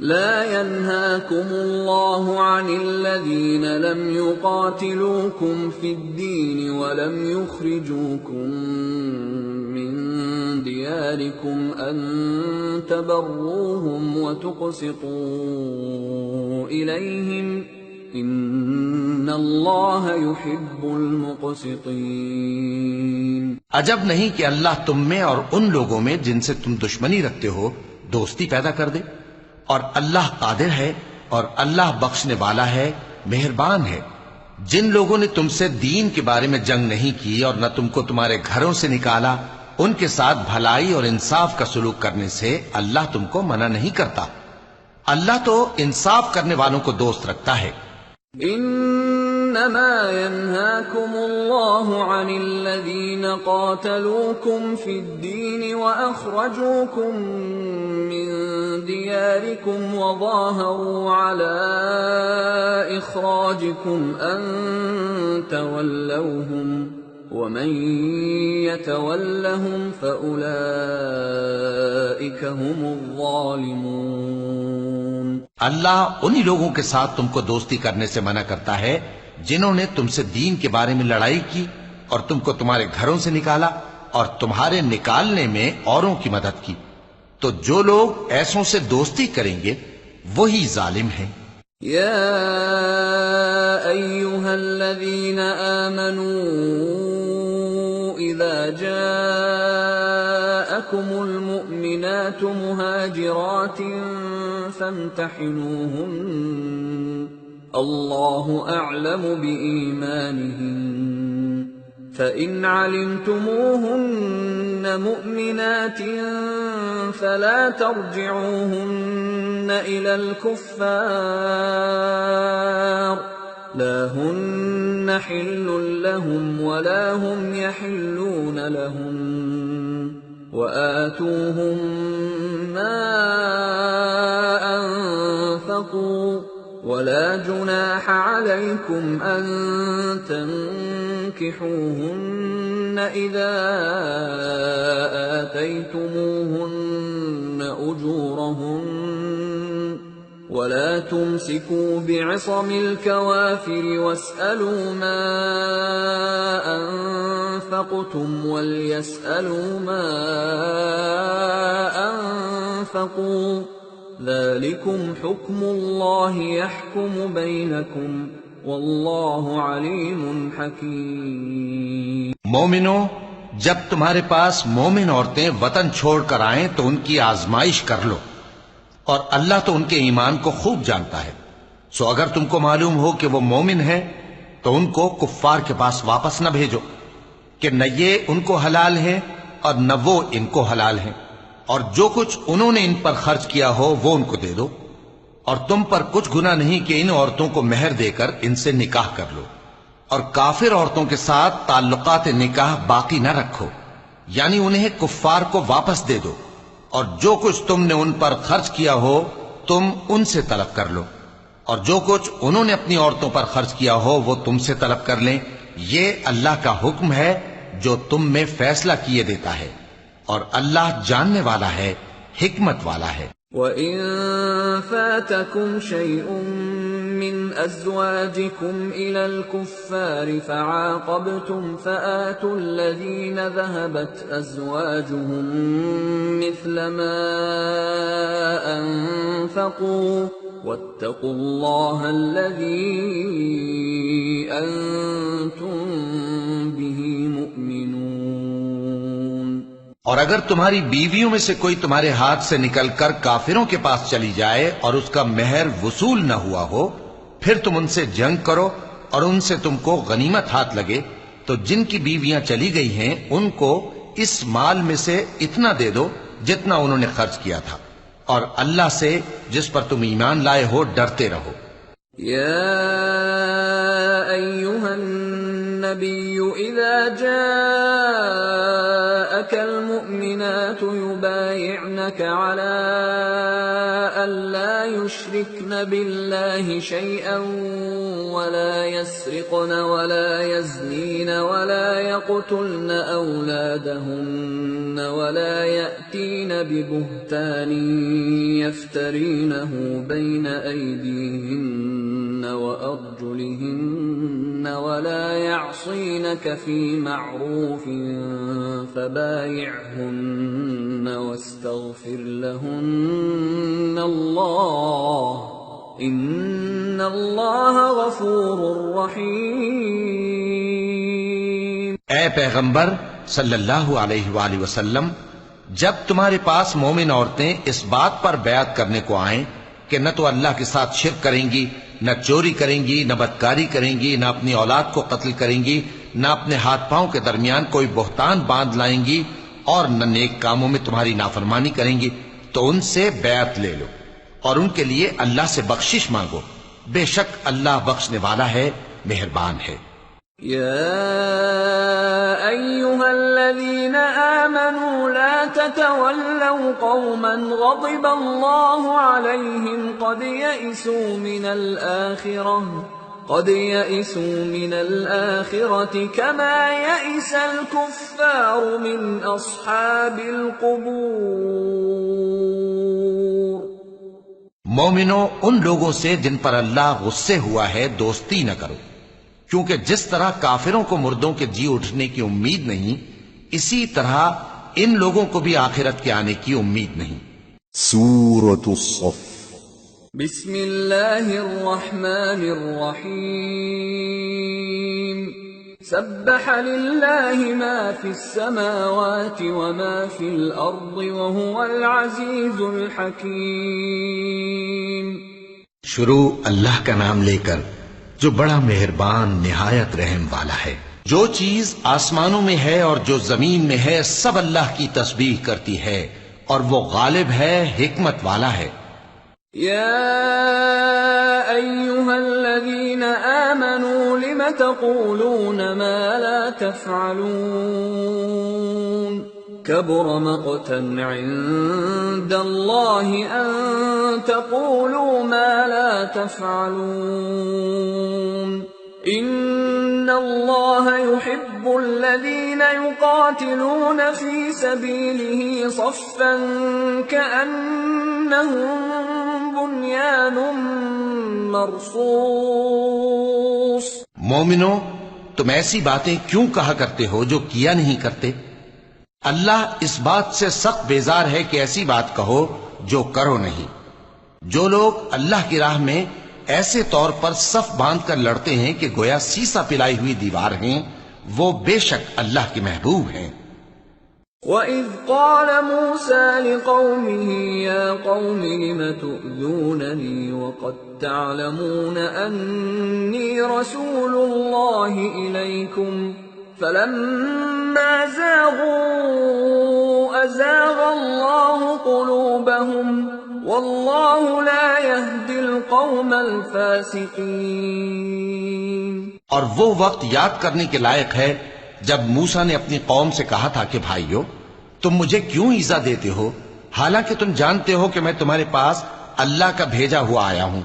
لا ينهاكم الله عن الذين لم يقاتلوكم في الدين ولم يخرجوكم من دياركم أن تبروهم وتقسطوا إليهم إن الله يحب المقسطين. عجب نہیں کہ اللہ تم میں اور ان لوگوں میں جن سے تم دشمنی رکھتے ہو دوستی پیدا کر دے، اور اللہ قادر ہے اور اللہ بخشنے والا ہے، مہربان ہے. جن لوگوں نے تم سے دین کے بارے میں جنگ نہیں کی اور نہ تم کو تمہارے گھروں سے نکالا ان کے ساتھ بھلائی اور انصاف کا سلوک کرنے سے اللہ تم کو منع نہیں کرتا. اللہ تو انصاف کرنے والوں کو دوست رکھتا ہے. انما ينهاكم الله عن الذين قاتلوكم في الدين واخرجوكم من دياركم وظاهروا على اخراجكم ان تولوهم ومن يتولهم فأولئك هم الظالمون. اللہ انہی لوگوں کے ساتھ تم کو دوستی کرنے سے منع کرتا ہے جنہوں نے تم سے دین کے بارے میں لڑائی کی اور تم کو تمہارے گھروں سے نکالا اور تمہارے نکالنے میں اوروں کی مدد کی. تو جو لوگ ایسوں سے دوستی کریں گے وہی ظالم ہیں. یا ایھا الذین آمنوا اذا جاءکم المؤمنات مہاجرات فامتحنوہن اللہ اعلم بإیمانہن فإن علمتموهن مؤمنات فلا ترجعوهن إلى الكفار لا هن حل لهم ولا هم يحلون لهم وآتوهم ما أنفقوا ولا جناح عليكم أن تنكحوهن إذا آتيتموهن أجورهن ولا تمسكوا بعصم الكوافر واسألوا ما أنفقتم وليسألوا ما أنفقوا ذلكم حكم الله يحكم بينكم والله عليم حكيم. مومنو، جب تمہارے پاس مومن عورتیں وطن چھوڑ کر آئیں تو ان کی آزمائش کر لو، اور اللہ تو ان کے ایمان کو خوب جانتا ہے. سو اگر تم کو معلوم ہو کہ وہ مومن ہیں تو ان کو کفار کے پاس واپس نہ بھیجو کہ نہ یہ ان کو حلال ہیں اور نہ وہ ان کو حلال ہیں، اور جو کچھ انہوں نے ان پر خرچ کیا ہو وہ ان کو دے دو، اور تم پر کچھ گناہ نہیں کہ ان عورتوں کو مہر دے کر ان سے نکاح کر لو. اور کافر عورتوں کے ساتھ تعلقات نکاح باقی نہ رکھو، یعنی انہیں کفار کو واپس دے دو، اور جو کچھ تم نے ان پر خرچ کیا ہو تم ان سے طلب کر لو، اور جو کچھ انہوں نے اپنی عورتوں پر خرچ کیا ہو وہ تم سے طلب کر لیں. یہ اللہ کا حکم ہے جو تم میں فیصلہ کیے دیتا ہے، اور اللہ جاننے والا ہے، حکمت والا ہے. وَإِن فَاتَكُمْ شَيْءٌ مِّنْ أَزْوَاجِكُمْ إِلَى الْكُفَّارِ فَعَاقَبْتُمْ فَآتُوا الَّذِينَ ذَهَبَتْ أَزْوَاجُهُم مِّثْلَ مَا أَنفَقُوا وَاتَّقُوا اللَّهَ الَّذِي أَنتُم بِهِ مُؤْمِنُونَ. اور اگر تمہاری بیویوں میں سے کوئی تمہارے ہاتھ سے نکل کر کافروں کے پاس چلی جائے اور اس کا مہر وصول نہ ہوا ہو، پھر تم ان سے جنگ کرو اور ان سے تم کو غنیمت ہاتھ لگے، تو جن کی بیویاں چلی گئی ہیں ان کو اس مال میں سے اتنا دے دو جتنا انہوں نے خرچ کیا تھا، اور اللہ سے جس پر تم ایمان لائے ہو ڈرتے رہو. یا ایھا النبی اذا جاءك المؤمنات يبايعنك على ألا يشركن بالله شيئا ولا يسرقن ولا يزنين ولا يقتلن أولادهن ولا يأتين ببهتان يفترينه بين أيديهن وأرجلهن ولا يعصينك في معروف فبايعهن واستغفر لهن الله ان اللہ غفور رحیم. اے پیغمبر صلی اللہ علیہ وآلہ وسلم، جب تمہارے پاس مومن عورتیں اس بات پر بیعت کرنے کو آئیں کہ نہ تو اللہ کے ساتھ شرک کریں گی، نہ چوری کریں گی، نہ بدکاری کریں گی، نہ اپنی اولاد کو قتل کریں گی، نہ اپنے ہاتھ پاؤں کے درمیان کوئی بہتان باندھ لائیں گی، اور نہ نیک کاموں میں تمہاری نافرمانی کریں گے تو ان سے بیعت لے لو اور ان کے لیے اللہ سے بخشش مانگو، بے شک اللہ بخشنے والا ہے، مہربان ہے۔ يا أيها الذين آمنوا لا تتولوا قوما غضب الله عليهم قد يئسوا من الآخرة كما يئس الكفار من أصحاب القبور۔ مومنو، ان لوگوں سے جن پر اللہ غصے ہوا ہے دوستی نہ کرو، کیونکہ جس طرح کافروں کو مردوں کے جی اٹھنے کی امید نہیں، اسی طرح ان لوگوں کو بھی آخرت کے آنے کی امید نہیں۔ سورة الصف۔ بسم اللہ الرحمن الرحیم۔ سبح للہ ما فی السماوات وما فی الارض وهو العزیز الحکیم۔ شروع اللہ کا نام لے کر جو بڑا مہربان نہایت رحم والا ہے۔ جو چیز آسمانوں میں ہے اور جو زمین میں ہے سب اللہ کی تسبیح کرتی ہے اور وہ غالب ہے، حکمت والا ہے۔ یا ایھا الذین آمنوا لم تقولون ما لا تفعلون کبر مقتا عند اللہ ان تقولوا ما لا تفعلون ان اللہ يحب الذین یقاتلون فی سبیلہ صفا کأنہم بنیان مرصوص۔ مومنو، تم ایسی باتیں کیوں کہا کرتے ہو جو کیا نہیں کرتے؟ اللہ اس بات سے سخت بیزار ہے کہ ایسی بات کہو جو کرو نہیں۔ جو لوگ اللہ کی راہ میں ایسے طور پر صف باندھ کر لڑتے ہیں کہ گویا سیسا پلائی ہوئی دیوار ہیں، وہ بے شک اللہ کے محبوب ہیں۔ وَإِذْ قَالَ مُوسَى لِقَوْمِهِ يَا قَوْمِ لِمَ تُؤْذُونَنِي وَقَدْ تَعْلَمُونَ أَنِّي رَسُولُ اللَّهِ إِلَيْكُمْ فَلَمَّا زَاغُوا أَزَاغَ اللَّهُ قُلُوبَهُمْ وَاللَّهُ لَا يَهْدِي الْقَوْمَ الْفَاسِقِينَ۔ اور وہ وقت یاد کرنے کے لائق ہے جب موسیٰ نے اپنی قوم سے کہا تھا کہ بھائیو، تم مجھے کیوں ایذا دیتے ہو حالانکہ تم جانتے ہو کہ میں تمہارے پاس اللہ کا بھیجا ہوا آیا ہوں۔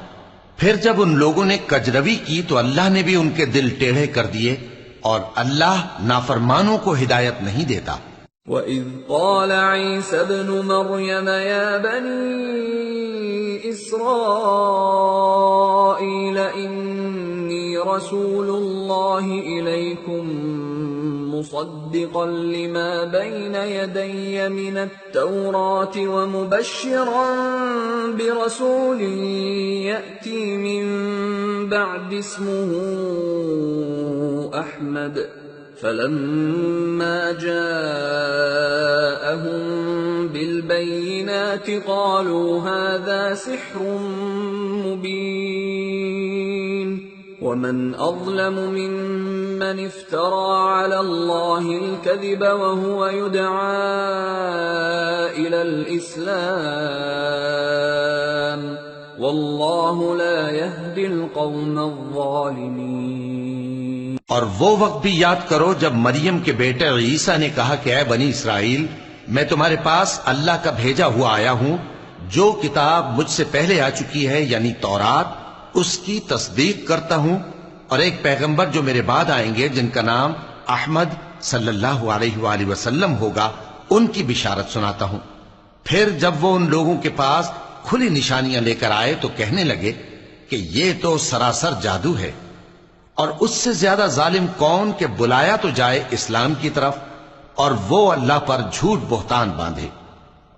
پھر جب ان لوگوں نے کجروی کی تو اللہ نے بھی ان کے دل ٹیڑھے کر دیے، اور اللہ نافرمانوں کو ہدایت نہیں دیتا۔ وَإِذْ قَالَ عِيسَى ابْنُ مَرْيَمَ يَا بَنِي إِسْرَائِيلَ إِنِّي رَسُولُ اللَّهِ إِلَيْكُمْ مُصَدِّقًا لِمَا بَيْنَ يَدَيَّ مِنَ التَّوْرَاةِ وَمُبَشِّرًا بِرَسُولٍ يَأْتِي مِن بَعْدِ اسْمُهُ أَحْمَدُ فَلَمَّا جَاءَهُم بِالْبَيِّنَاتِ قَالُوا هَذَا سِحْرٌ مُبِينٌ وَمَنْ أَظْلَمُ مِمَّنِ افْتَرَى عَلَى اللَّهِ الْكَذِبَ وَهُوَ يُدْعَى إِلَى الْإِسْلَامِ وَاللَّهُ لَا يَهْدِي الْقَوْمَ الظَّالِمِينَ۔ اور وہ وقت بھی یاد کرو جب مریم کے بیٹے عیسیٰ نے کہا کہ اے بنی اسرائیل، میں تمہارے پاس اللہ کا بھیجا ہوا آیا ہوں، جو کتاب مجھ سے پہلے آ چکی ہے یعنی تورات، اس کی تصدیق کرتا ہوں، اور ایک پیغمبر جو میرے بعد آئیں گے جن کا نام احمد صلی اللہ علیہ وآلہ وسلم ہوگا، ان کی بشارت سناتا ہوں۔ پھر جب وہ ان لوگوں کے پاس کھلی نشانیاں لے کر آئے تو کہنے لگے کہ یہ تو سراسر جادو ہے، اور اس سے زیادہ ظالم کون کہ بلایا تو جائے اسلام کی طرف اور وہ اللہ پر جھوٹ بہتان باندھے،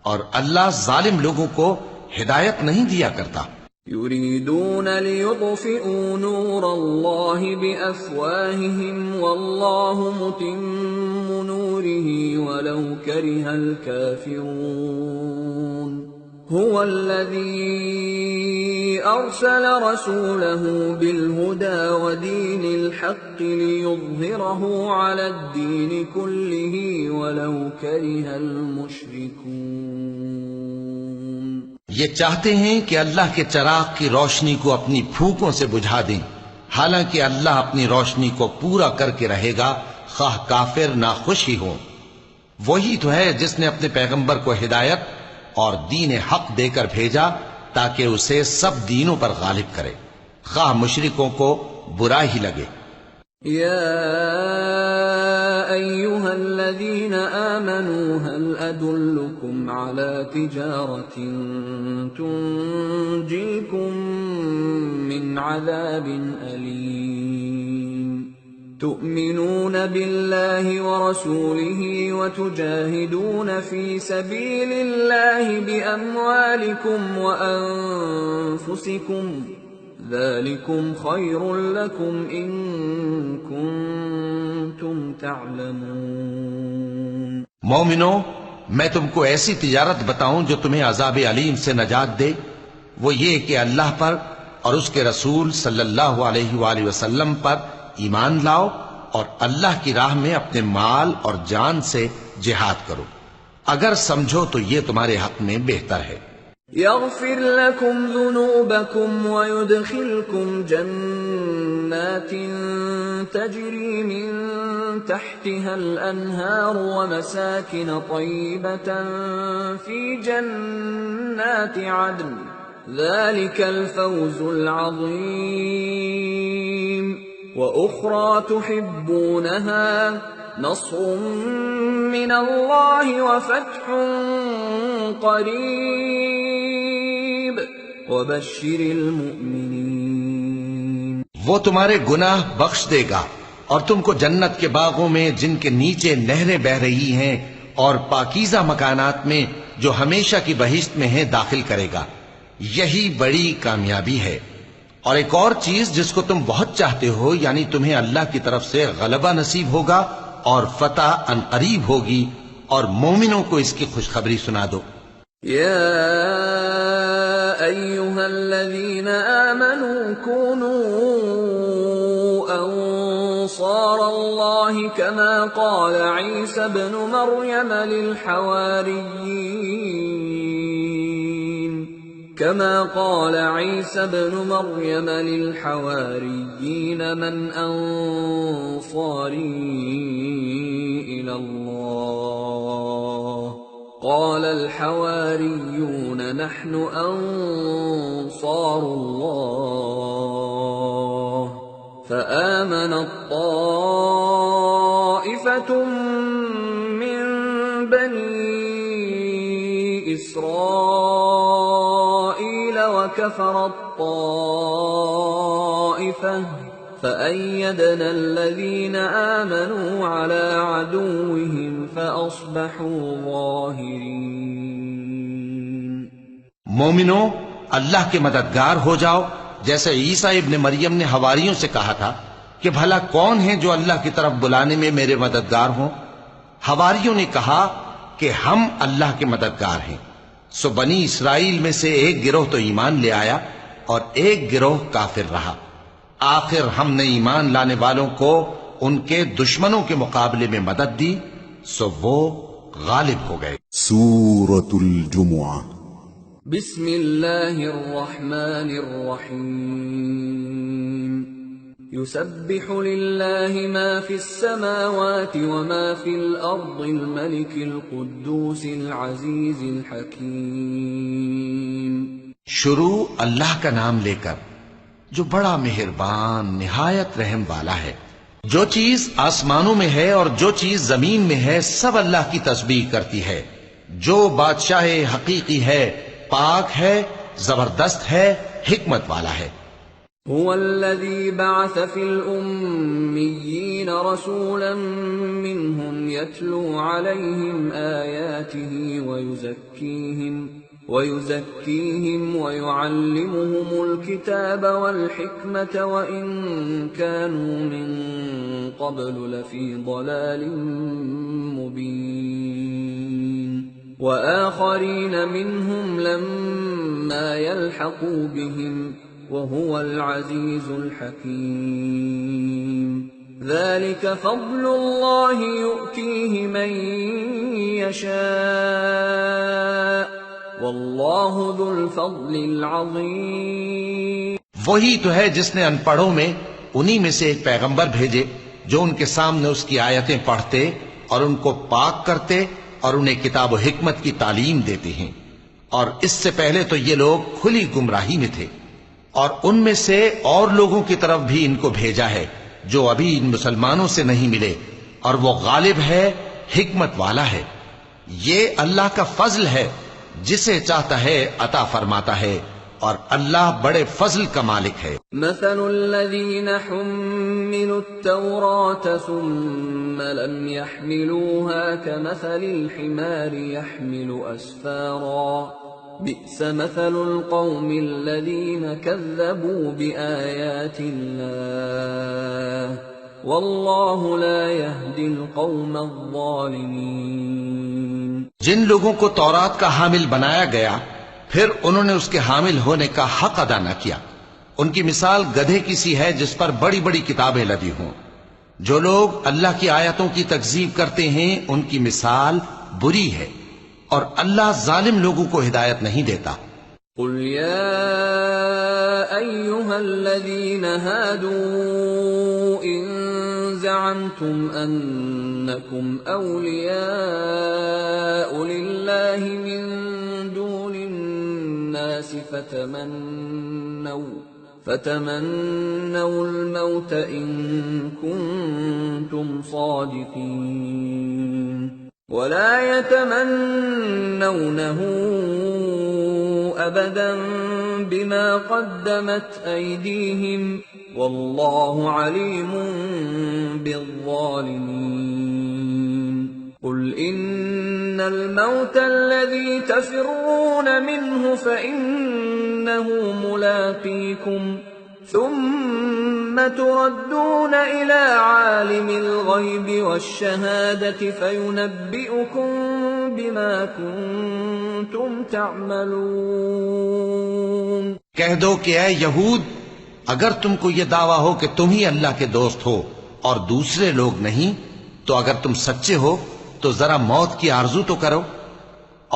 اور اللہ ظالم لوگوں کو ہدایت نہیں دیا کرتا۔ يريدون ليطفئوا نور الله بأفواههم والله متم نوره ولو كره الكافرون هو الذي أرسل رسوله بالهدى ودين الحق ليظهره على الدين كله ولو كره المشركون. یہ چاہتے ہیں کہ اللہ کے چراغ کی روشنی کو اپنی پھونکوں سے بجھا دیں، حالانکہ اللہ اپنی روشنی کو پورا کر کے رہے گا خواہ کافر ناخوش ہی ہوں. وہی تو ہے جس نے اپنے پیغمبر کو ہدایت اور دین حق دے کر بھیجا تاکہ اسے سب دینوں پر غالب کرے، خواہ مشرکوں کو برا ہی لگے. يا أيها الذين آمنوا هل أدلكم على تجارة تنجيكم من عذاب أليم تؤمنون بالله ورسوله وتجاهدون في سبيل الله بأموالكم وأنفسكم ذلكم خير لكم إن كنتم تعلمون. مومنو، میں تم کو ایسی تجارت بتاؤں جو تمہیں عذاب علیم سے نجات دے؟ وہ یہ کہ اللہ پر اور اس کے رسول صلی اللہ علیہ وآلہ وسلم پر ایمان لاؤ اور اللہ کی راہ میں اپنے مال اور جان سے جہاد کرو، اگر سمجھو تو یہ تمہارے حق میں بہتر ہے. يغفر لكم ذنوبكم ويدخلكم جنات تجري من تحتها الأنهار ومساكن طيبة في جنات عدن ذلك الفوز العظيم. وأخرى تحبونها نصر من الله وفتح قریب وبشر المؤمنین. وہ تمہارے گناہ بخش دے گا اور تم کو جنت کے باغوں میں جن کے نیچے نہریں بہ رہی ہیں اور پاکیزہ مکانات میں جو ہمیشہ کی بہشت میں ہیں داخل کرے گا. یہی بڑی کامیابی ہے. اور ایک اور چیز جس کو تم بہت چاہتے ہو، یعنی تمہیں اللہ کی طرف سے غلبہ نصیب ہوگا اور فتح عنقریب ہوگی، اور مومنوں کو اس کی خوشخبری سنا دو. يا أيها الذين آمنوا كونوا أنصار الله كما قال عيسى ابن مريم للحواريين من أنصاري إلى الله قال الحواريون نحن أنصار الله فآمنت طائفة من بني إسرائيل وكفرت طائفة فأيدنا الذين آمنوا على عدوهم فأصبحوا ظاهرين. مومنو، اللہ کے مددگار ہو جاؤ، جیسے عیسیٰ ابن مریم نے حواریوں سے کہا تھا کہ بھلا کون ہیں جو اللہ کی طرف بلانے میں میرے مددگار ہوں؟ حواریوں نے کہا کہ ہم اللہ کے مددگار ہیں. سو بنی اسرائیل میں سے ایک گروہ تو ایمان لے آیا اور ایک گروہ کافر رہا. آخر ہم نے ایمان لانے والوں کو ان کے دشمنوں کے مقابلے میں مدد دی، سو وہ غالب ہو گئے. سورة الجمعہ. بسم اللہ الرحمن الرحیم. يسبح لله ما في السماوات وما في الأرض الملك القدوس العزيز الحكيم. شروع اللہ کا نام لے کر جو بڑا مہربان نہایت رحم والا ہے. جو چیز آسمانوں میں ہے اور جو چیز زمین میں ہے سب اللہ کی تسبیح کرتی ہے. جو بادشاہ حقیقی ہے، پاک ہے، زبردست ہے، حکمت والا ہے. هو الذي بعث في الأميين رسولا منهم يتلو عليهم آياته ويزكيهم ويعلمهم الكتاب والحكمة وإن كانوا من قبل لفي ضلال مبين. وآخرين منهم لما يلحقوا بهم وهو العزيز الحكيم ذلك فضل الله يؤتيه من يشاء والله ذو الفضل العظيم. وہی تو ہے جس نے ان پڑھوں میں انہی میں سے ایک پیغمبر بھیجے جو ان کے سامنے اس کی آیتیں پڑھتے اور ان کو پاک کرتے اور انہیں کتاب و حکمت کی تعلیم دیتے ہیں. اور اس سے پہلے تو یہ لوگ کھلی گمراہی میں تھے، اور ان میں سے اور لوگوں کی طرف بھی ان کو بھیجا ہے جو ابھی ان مسلمانوں سے نہیں ملے، اور وہ غالب ہے، حکمت والا ہے. یہ اللہ کا فضل ہے، جسے چاہتا ہے عطا فرماتا ہے، اور اللہ بڑے فضل کا مالک ہے. مثل الذين حملوا التوراة ثم لم يحملوها كمثل الحمار يحمل أسفارا بئس مثل القوم الذين كذبوا بآيات الله والله لا يهدي القوم الظالمين. جن لوگوں کو تورات کا حامل بنایا گیا پھر انہوں نے اس کے حامل ہونے کا حق ادا نہ کیا، ان کی مثال گدھے کی سی ہے جس پر بڑی بڑی کتابیں لدی ہوں. جو لوگ اللہ کی آیتوں کی تکذیب کرتے ہیں ان کی مثال بری ہے، اور اللہ ظالم لوگوں کو ہدایت نہیں دیتا. قل يا أيها الذين هادوا إن زعمتم أنكم أولياء لله من دون الناس فتمنوا الموت إن كنتم صادقين ولا يتمنونه أبدا بما قدمت أيديهم والله عليم بالظالمين. قل إن الموت الذي تفرون منه فإنه ملاقيكم ثم تردون إلى عالم الغيب والشهادة فينبئكم بما كنتم تعملون. کہہ دو کہ اے یہود، اگر تم کو یہ دعویٰ ہو کہ تم ہی اللہ کے دوست ہو اور دوسرے لوگ نہیں، تو اگر تم سچے ہو تو ذرا موت کی آرزو تو کرو.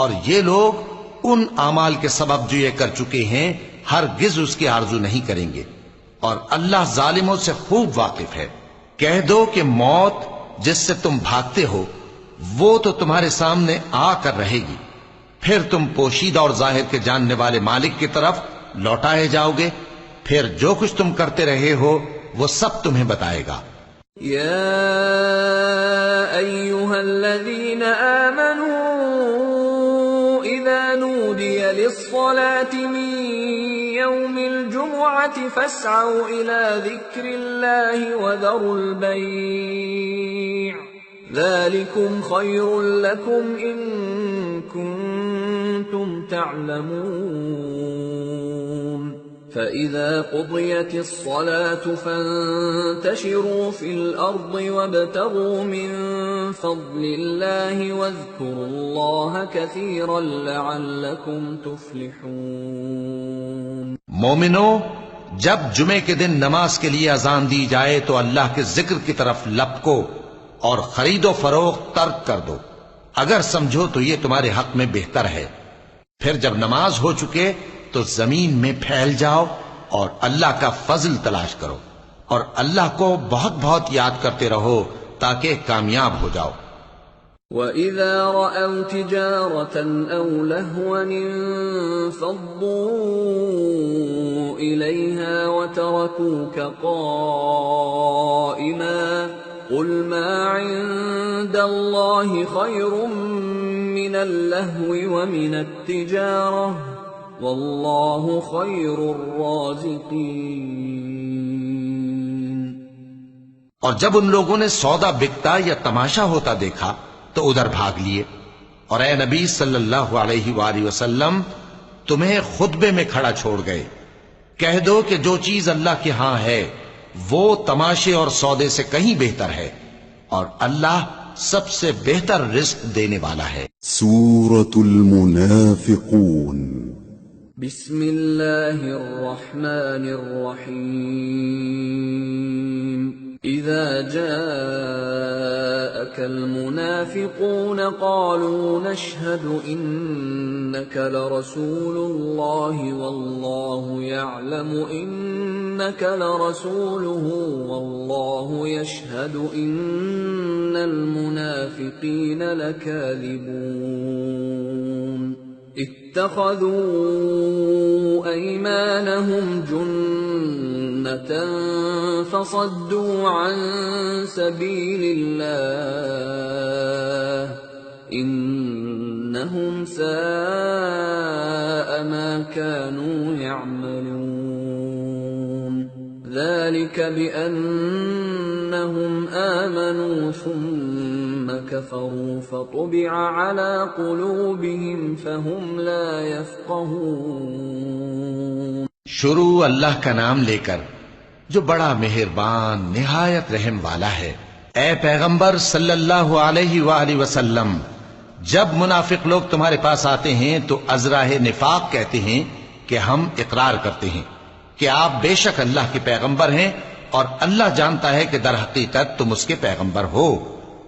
اور یہ لوگ ان اعمال کے سبب جو یہ کر چکے ہیں ہرگز اس کی آرزو نہیں کریں گے، اور اللہ ظالموں سے خوب واقف ہے. کہہ دو کہ موت جس سے تم بھاگتے ہو وہ تو تمہارے سامنے آ کر رہے گی، پھر تم پوشیدہ اور ظاہر کے جاننے والے مالک کی طرف لوٹائے جاؤ گے، پھر جو کچھ تم کرتے رہے ہو وہ سب تمہیں بتائے گا. يا أيها الذين آمنوا إذا نودي للصلاة من يوم الجمعة فاسعوا إلى ذكر الله وذروا البيع ذلكم خير لكم إن كنتم تعلمون. فإذا قضيت الصلاة فانتشروا في الأرض وابتغوا من فضل الله واذكروا الله كثيرا لعلكم تفلحون. مومنو، جب جمعے کے دن نماز کے لیے اذان دی جائے تو اللہ کے ذکر کی طرف لپکو اور خرید و فروخت ترک کر دو، اگر سمجھو تو یہ تمہارے حق میں بہتر ہے. پھر جب نماز ہو چکے تو زمین میں پھیل جاؤ اور اللہ کا فضل تلاش کرو، اور اللہ کو بہت بہت یاد کرتے رہو تاکہ کامیاب ہو جاؤ. وَإِذَا رَأَوْا تِجَارَةً أَوْ لَهْوًا انفَضُّوا إِلَيْهَا وَتَرَكُوكَ قَائِمًا قُلْ مَا عِندَ اللَّهِ خَيْرٌ مِّنَ اللَّهْوِ وَمِنَ التِّجَارَةِ واللہ خیر الرازقین. اور جب ان لوگوں نے سودا بکتا یا تماشا ہوتا دیکھا تو ادھر بھاگ لیے. اور اے نبی صلی اللہ علیہ وآلہ وسلم تمہیں خطبے میں کھڑا چھوڑ گئے. کہہ دو کہ جو چیز اللہ کے ہاں ہے وہ تماشے اور سودے سے کہیں بہتر ہے، اور اللہ سب سے بہتر رزق دینے والا ہے۔ سورة المنافقون بسم اللہ الرحمن الرحیم اذا جاءك المنافقون قالوا نشهد انك لرسول الله والله يعلم انك لرسوله والله يشهد ان المنافقين لكاذبون اتخذوا ايمانهم جنة فصدوا عن سبيل الله انهم ساء ما كانوا يعملون ذلك بأنهم آمنوا ثم كفروا فطبع على قلوبهم فهم لا يفقهون۔ شروع اللہ کا نام لے کر جو بڑا مہربان نہایت رحم والا ہے۔ اے پیغمبر صلی اللہ علیہ وآلہ وسلم، جب منافق لوگ تمہارے پاس آتے ہیں تو ازراہ نفاق کہتے ہیں کہ ہم اقرار کرتے ہیں کہ آپ بے شک اللہ کے پیغمبر ہیں، اور اللہ جانتا ہے کہ در حقیقت تم اس کے پیغمبر ہو،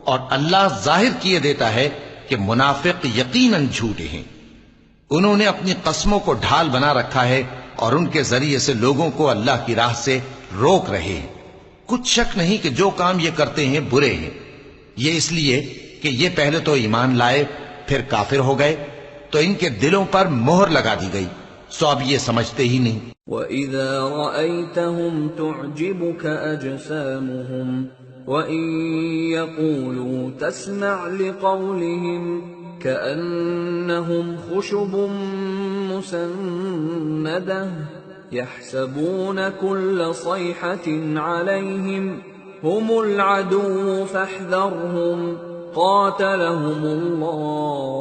اور اللہ ظاہر کیے دیتا ہے کہ منافق یقیناً جھوٹے ہیں۔ انہوں نے اپنی قسموں کو ڈھال بنا رکھا ہے اور ان کے ذریعے سے لوگوں کو اللہ کی راہ سے روک رہے ہیں۔ کچھ شک نہیں کہ جو کام یہ کرتے ہیں برے ہیں، یہ اس لیے کہ یہ پہلے تو ایمان لائے پھر کافر ہو گئے، تو ان کے دلوں پر مہر لگا دی گئی، سو اب یہ سمجھتے ہی نہیں۔ وَإِذَا رَأَيْتَهُمْ تُعْجِبُكَ أَجْسَامُهُمْ وَإِن يَقُولُوا تَسْمَعْ لِقَوْلِهِمْ كَأَنَّهُمْ خُشُبٌ مُّسَنَّدَةٌ يَحْسَبُونَ كُلَّ صَيْحَةٍ عَلَيْهِمْ هُمُ الْعَدُوُّ فَاحْذَرْهُمْ قَاتَلَهُمُ اللَّهُ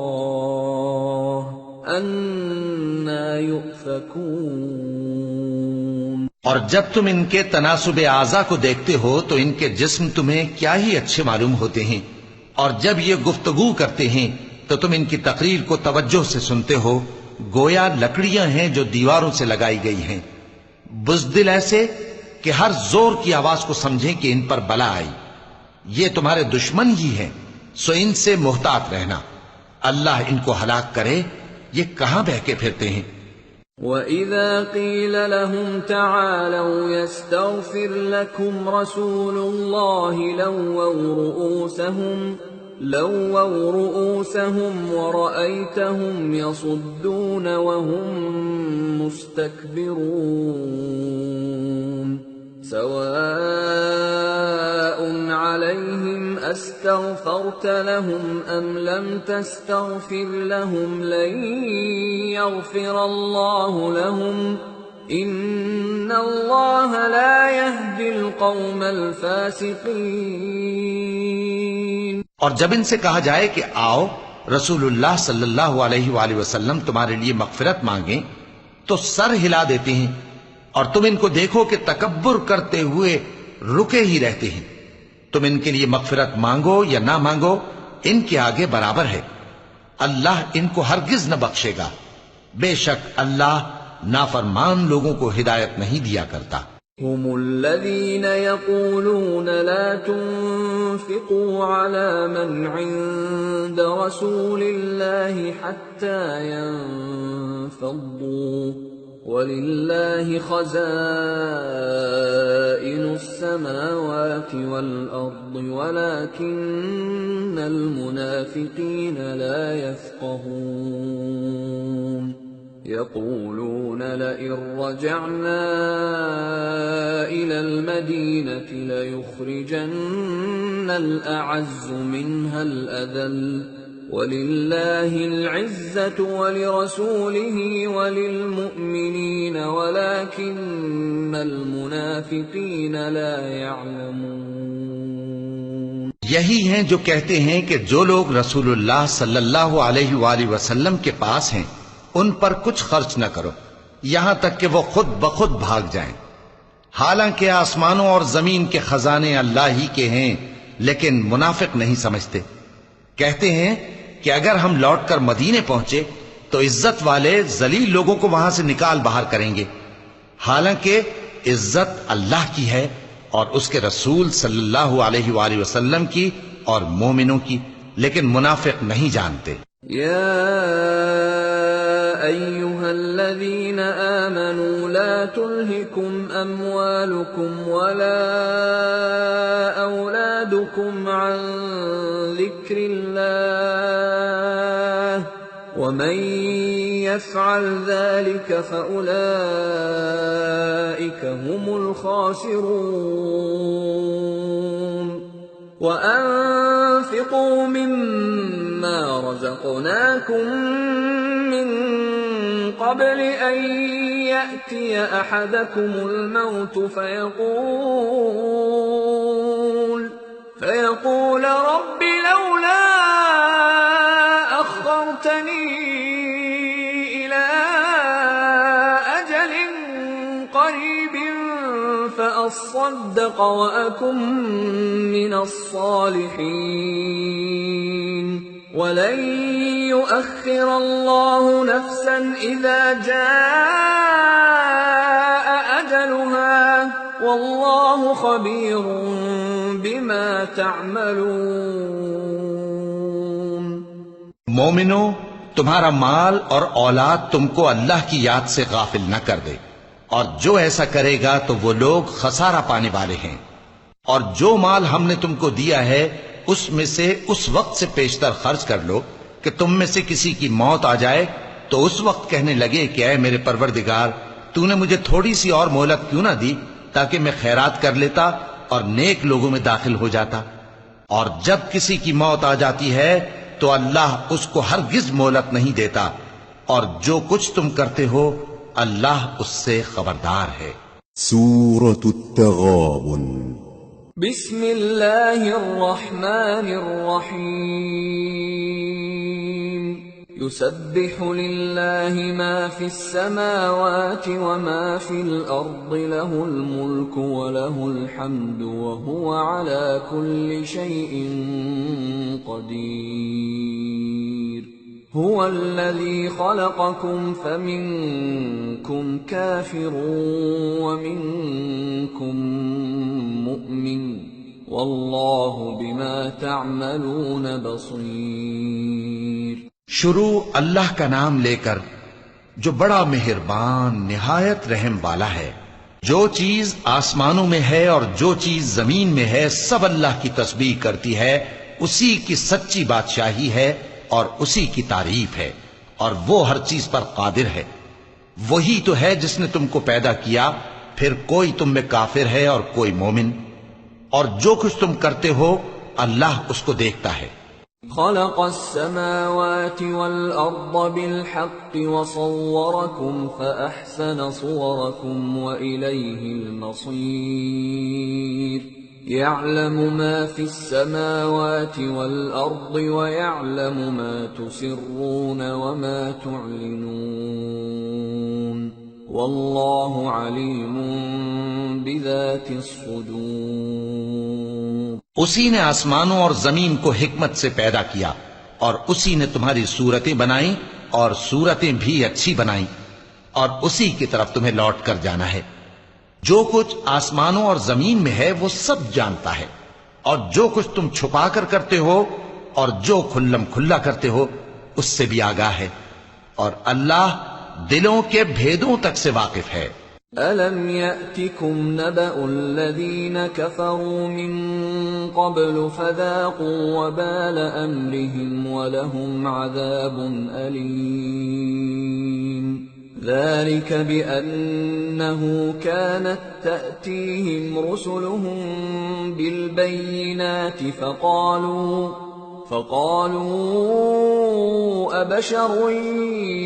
أَنَّىٰ يُؤْفَكُونَ۔ اور جب تم ان کے تناسب اعضاء کو دیکھتے ہو تو ان کے جسم تمہیں کیا ہی اچھے معلوم ہوتے ہیں، اور جب یہ گفتگو کرتے ہیں تو تم ان کی تقریر کو توجہ سے سنتے ہو، گویا لکڑیاں ہیں جو دیواروں سے لگائی گئی ہیں، بزدل ایسے کہ ہر زور کی آواز کو سمجھیں کہ ان پر بلا آئی۔ یہ تمہارے دشمن ہی ہیں، سو ان سے محتاط رہنا، اللہ ان کو ہلاک کرے، یہ کہاں بہکے پھرتے ہیں۔ وَإِذَا قِيلَ لَهُمْ تَعَالَوْا يَسْتَغْفِرْ لَكُمْ رَسُولُ اللَّهِ لَوَّوْا رُؤُوسَهُمْ وَرَأَيْتَهُمْ يَصُدُّونَ وَهُمْ مُسْتَكْبِرُونَ سَوَاءٌ عَلَيْهِمْ أَسْتَغْفَرْتَ لَهُمْ أَمْ لَمْ تَسْتَغْفِرْ لَهُمْ لَن يَغْفِرَ اللَّهُ لَهُمْ إِنَّ اللَّهَ لَا يَهْدِي الْقَوْمَ الْفَاسِقِينَ۔ اور جب ان سے کہا جائے کہ آؤ رسول اللہ صلی اللہ علیہ وآلہ وسلم تمہارے لیے مغفرت مانگیں، تو سر ہلا دیتے ہیں، اور تم ان کو دیکھو کہ تکبر کرتے ہوئے رکے ہی رہتے ہیں۔ تم ان کے لیے مغفرت مانگو یا نہ مانگو، ان کے آگے برابر ہے، اللہ ان کو ہرگز نہ بخشے گا، بے شک اللہ نافرمان لوگوں کو ہدایت نہیں دیا کرتا۔ هم الذين يقولون لا تنفقوا على من عند رسول الله حتى ينفضوا ولله خزائن السماوات والأرض ولكن المنافقين لا يفقهون يقولون لئن رجعنا إلى المدينة ليخرجن الأعز منها الأذل ولله العزة ولرسوله وللمؤمنين ولكن المنافقين لا يعلمون۔ یہی ہیں جو کہتے ہیں کہ جو لوگ رسول اللہ صلی اللہ علیہ وآلہ وسلم کے پاس ہیں ان پر کچھ خرچ نہ کرو یہاں تک کہ وہ خود بخود بھاگ جائیں، حالانکہ آسمانوں اور زمین کے خزانے اللہ ہی کے ہیں، لیکن منافق نہیں سمجھتے. کہتے ہیں کہ اگر ہم لوٹ کر مدینے پہنچے تو عزت والے ذلیل لوگوں کو وہاں سے نکال باہر کریں گے، حالانکہ عزت اللہ کی ہے اور اس کے رسول صلی اللہ علیہ وآلہ وسلم کی اور مومنوں کی، لیکن منافق نہیں جانتے. أيها الذين آمنوا لا تلهكم أموالكم ولا أولادكم عن ذكر الله ومن يفعل ذلك فأولئك هم الخاسرون. وأنفقوا مما رزقناكم من قبل أن يأتي أحدكم الموت فيقول رب لولا أخرتني إلى أجل قريب فأصدق وأكن من الصالحين ولن يؤخر الله نفسا إذا جاء أجلها والله خبير بما تعملون. مومنو، تمہارا مال اور اولاد تم کو اللہ کی یاد سے غافل نہ کر دے، اور جو ایسا کرے گا تو وہ لوگ خسارہ پانے والے ہیں. اور جو مال ہم نے تم کو دیا ہے اس میں سے اس وقت سے پیشتر خرچ کر لو کہ تم میں سے کسی کی موت آ جائے تو اس وقت کہنے لگے کہ اے میرے پروردگار، تو نے مجھے تھوڑی سی اور مہلت کیوں نہ دی تاکہ میں خیرات کر لیتا اور نیک لوگوں میں داخل ہو جاتا. اور جب کسی کی موت آ جاتی ہے تو اللہ اس کو ہرگز مہلت نہیں دیتا، اور جو کچھ تم کرتے ہو اللہ اس سے خبردار ہے. سورة التغابن. بسم اللہ الرحمن الرحیم. يسبح لله ما في السماوات وما في الأرض له الملك وله الحمد وهو على كل شيء قدير. هو الذي خلقكم فمنكم كافر ومنكم مؤمن والله بما تعملون بصير. شروع اللہ کا نام لے کر جو بڑا مہربان نہایت رحم والا ہے. جو چیز آسمانوں میں ہے اور جو چیز زمین میں ہے سب اللہ کی تسبیح کرتی ہے. اسی کی سچی بادشاہی ہے اور اسی کی تعریف ہے، اور وہ ہر چیز پر قادر ہے. وہی تو ہے جس نے تم کو پیدا کیا، پھر کوئی تم میں کافر ہے اور کوئی مومن، اور جو کچھ تم کرتے ہو اللہ اس کو دیکھتا ہے. خلق السماوات والأرض بالحق وصوركم فأحسن صوركم وإليه المصير. يعلم ما في السماوات والأرض ويعلم ما تسرون وما تعلنون والله عليم بذات الصدور. اسی نے آسمانوں اور زمین کو حکمت سے پیدا کیا، اور اسی نے تمہاری صورتیں بنائیں اور صورتیں بھی اچھی بنائیں، اور اسی کی طرف تمہیں لوٹ کر جانا ہے. جو کچھ آسمانوں اور زمین میں ہے وہ سب جانتا ہے، اور جو کچھ تم چھپا کر کرتے ہو اور جو کھلم کھلا کرتے ہو اس سے بھی آگاہ ہے، اور اللہ دلوں کے بھیدوں تک سے واقف ہے. أَلَمْ يَأْتِكُمْ نَبَأُ الَّذِينَ كَفَرُوا مِن قَبْلُ فَذَاقُوا وَبَالَ أَمْرِهِمْ وَلَهُمْ عَذَابٌ أَلِيمٌ. ذَلِكَ بِأَنَّهُ كَانَتْ تَأْتِيهِمْ رُسُلُهُم بِالْبَيِّنَاتِ فقالوا أبشر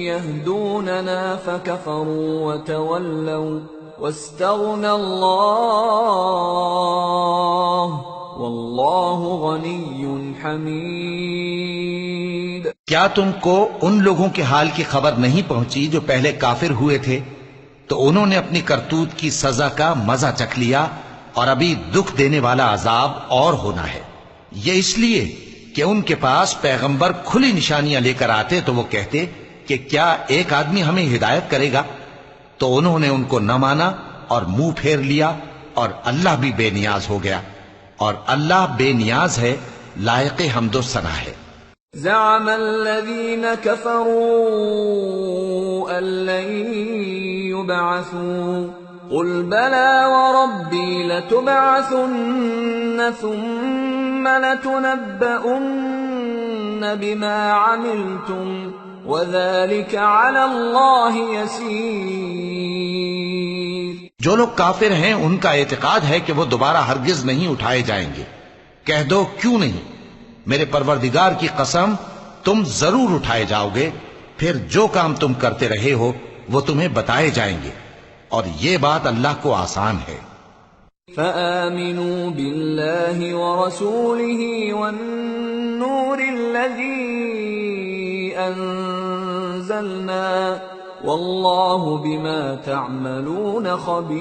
يهدوننا فكفروا وتولوا واستغنى الله والله غني حميد. کیا تم کو ان لوگوں کے حال کی خبر نہیں پہنچی جو پہلے کافر ہوئے تھے؟ تو انہوں نے اپنی کرتوت کی سزا کا مزہ چکھ لیا، اور ابھی دکھ دینے والا عذاب اور ہونا ہے. یہ اس لیے کہ ان کے پاس پیغمبر کھلی نشانیاں لے کر آتے تو وہ کہتے کہ کیا ایک آدمی ہمیں ہدایت کرے گا؟ تو انہوں نے ان کو نہ مانا اور منہ پھیر لیا، اور اللہ بھی بے نیاز ہو گیا، اور اللہ بے نیاز ہے، لائق حمد و ثنا ہے۔ زعم الذين كفروا أن لن يبعثوا قل بلى وربي لتبعثن ثم لتنبؤن بما عملتم وذلك على الله يسير۔ جو لوگ کافر ہیں ان کا اعتقاد ہے کہ وہ دوبارہ ہرگز نہیں اٹھائے جائیں گے۔ کہہ دو کیوں نہیں، میرے پروردگار کی قسم تم ضرور اٹھائے جاؤ گے، پھر جو کام تم کرتے رہے ہو وہ تمہیں بتائے جائیں گے، اور یہ بات اللہ کو آسان ہے۔ فآمنوا بالله ورسوله والنور الذي أنزلنا والله بما تعملون خبير۔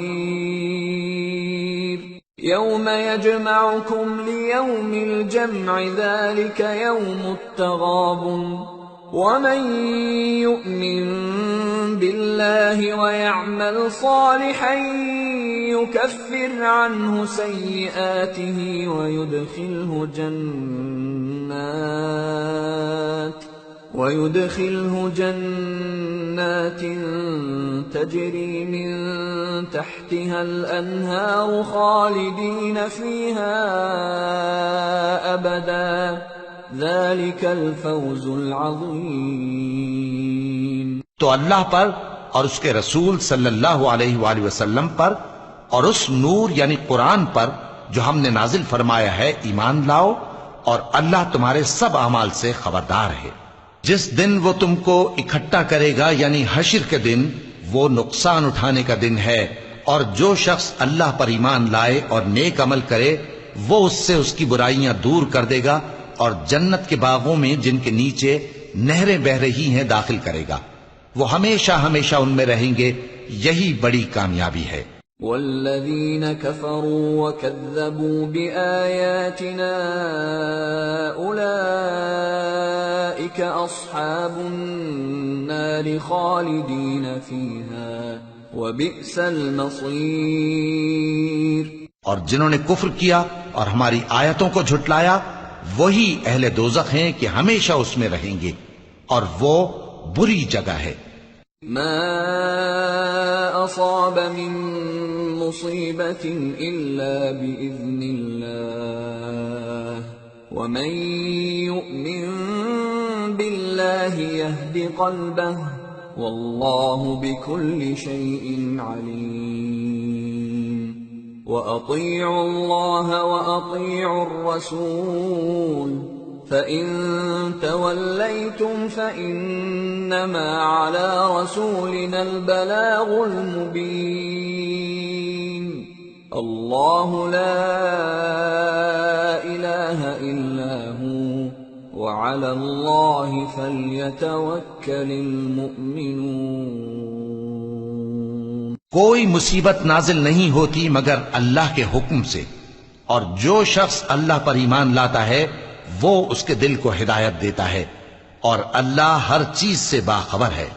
يوم يجمعكم ليوم الجمع ذلك يوم التغابن ومن يؤمن بالله ويعمل صالحا يكفر عنه سيئاته ويدخله جنات تجري من تحتها الأنهار خالدين فيها أبدا ذلك الفوز العظيم۔ تو اللہ پر اور اس کے رسول صلی اللہ علیہ وآلہ وسلم پر اور اس نور یعنی قرآن پر جو ہم نے نازل فرمایا ہے ایمان لاؤ، اور اللہ تمہارے سب اعمال سے خبردار ہے۔ جس دن وہ تم کو اکٹھا کرے گا یعنی حشر کے دن، وہ نقصان اٹھانے کا دن ہے، اور جو شخص اللہ پر ایمان لائے اور نیک عمل کرے وہ اس سے اس کی برائیاں دور کر دے گا، اور جنت کے باغوں میں جن کے نیچے نہریں بہ رہی ہیں داخل کرے گا، وہ ہمیشہ ہمیشہ ان میں رہیں گے، یہی بڑی کامیابی ہے۔ والذین کفروا وکذبوا بآیاتنا اولئک اصحاب النار خالدین فیہا وبئس المصیر۔ اور جنہوں نے کفر کیا اور ہماری آیتوں کو جھٹلایا وہی اہل دوزخ ہیں کہ ہمیشہ اس میں رہیں گے، اور وہ بری جگہ ہے۔ ما اصاب من مصیبت الا باذن اللہ ومن یؤمن باللہ یہد قلبہ واللہ بكل شیء علیم۔ وَأَطِيعُوا اللَّهَ وَأَطِيعُوا الرَّسُولَ فَإِن تَوَلَّيْتُمْ فَإِنَّمَا عَلَى رَسُولِنَا الْبَلَاغُ الْمُبِينُ۔ اللَّهُ لَا إِلَٰهَ إِلَّا هُوَ وَعَلَى اللَّهِ فَلْيَتَوَكَّلِ الْمُؤْمِنُونَ۔ کوئی مصیبت نازل نہیں ہوتی مگر اللہ کے حکم سے، اور جو شخص اللہ پر ایمان لاتا ہے وہ اس کے دل کو ہدایت دیتا ہے، اور اللہ ہر چیز سے باخبر ہے۔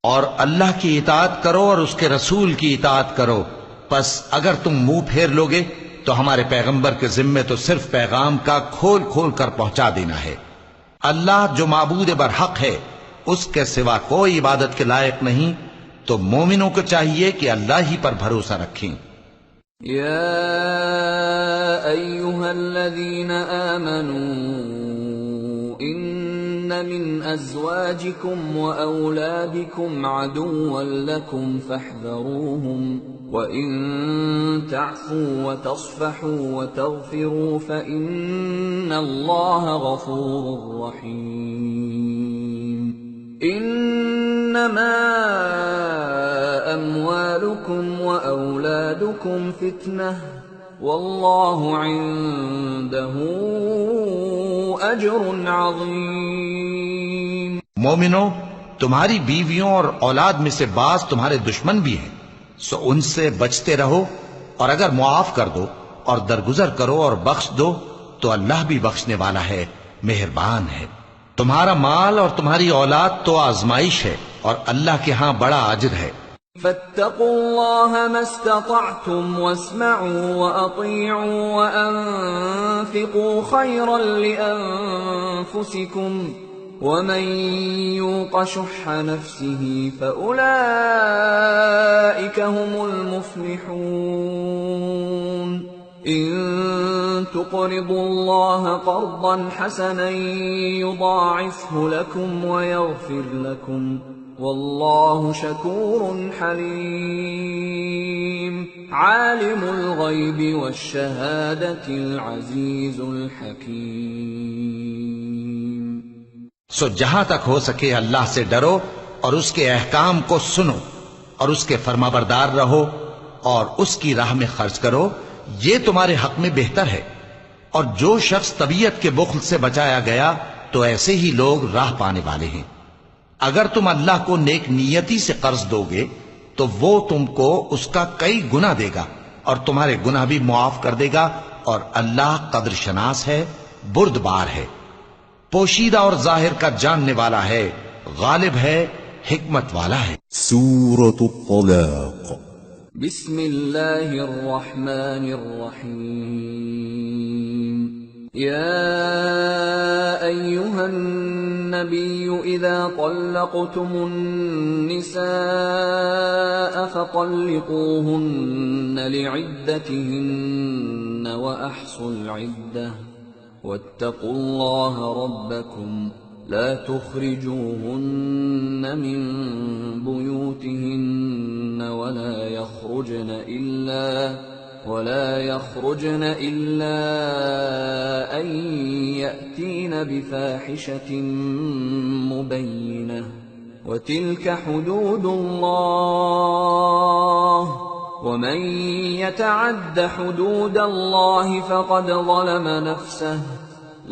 اور اللہ کی اطاعت کرو اور اس کے رسول کی اطاعت کرو، پس اگر تم منہ پھیر لوگے تو ہمارے پیغمبر کے ذمے تو صرف پیغام کا کھول کھول کر پہنچا دینا ہے۔ اللہ جو معبود برحق ہے اس کے سوا کوئی عبادت کے لائق نہیں، تو مومنوں کو چاہیے کہ اللہ ہی پر بھروسہ رکھیں۔ یا ایھا الذین آمنوا ان من ازواجکم واولادکم عدوا لکم فاحذروہم وَإِن تَعْفُوا وَتَصْفَحُوا وَتَغْفِرُوا فَإِنَّ اللَّهَ غَفُورٌ رَّحِيمٌ۔ إِنَّمَا أَمْوَالُكُمْ وَأَوْلَادُكُمْ فِتْنَةٌ وَاللَّهُ عِندَهُ أَجْرٌ عَظِيمٌ۔ مومنو، تمہاری بیویوں اور اولاد میں سے بعض تمہارے دشمن بھی ہیں، سو ان سے بچتے رہو، اور اگر معاف کر دو اور درگزر کرو اور بخش دو تو اللہ بھی بخشنے والا ہے، مہربان ہے۔ تمہارا مال اور تمہاری اولاد تو آزمائش ہے، اور اللہ کے ہاں بڑا اجر ہے۔ فاتقوا الله ما استطعتم واسمعوا وأطيعوا وأنفقوا خيرا لأنفسكم ومن يوق شح نفسه فأولئك هم المفلحون إن تقرضوا الله قرضا حسنا يضاعفه لكم ويغفر لكم واللہ شکور حلیم عالم الغیب والشہادۃ العزیز الحکیم۔ سو جہاں تک ہو سکے اللہ سے ڈرو اور اس کے احکام کو سنو اور اس کے فرمانبردار رہو اور اس کی راہ میں خرچ کرو، یہ تمہارے حق میں بہتر ہے۔ اور جو شخص طبیعت کے بخل سے بچایا گیا تو ایسے ہی لوگ راہ پانے والے ہیں۔ اگر تم اللہ کو نیک نیتی سے قرض دو گے تو وہ تم کو اس کا کئی گنا دے گا اور تمہارے گناہ بھی معاف کر دے گا، اور اللہ قدر شناس ہے، بردبار ہے، پوشیدہ اور ظاہر کا جاننے والا ہے، غالب ہے، حکمت والا ہے۔ سورة الطلاق بسم اللہ الرحمن الرحیم يا أيها النبي إذا طلقتم النساء فطلقوهن لعدتهن وأحصوا العدة واتقوا الله ربكم لا تخرجوهن من بيوتهن ولا يخرجن إلا أن يأتين بفاحشة مبينة وتلك حدود الله ومن يتعد حدود الله فقد ظلم نفسه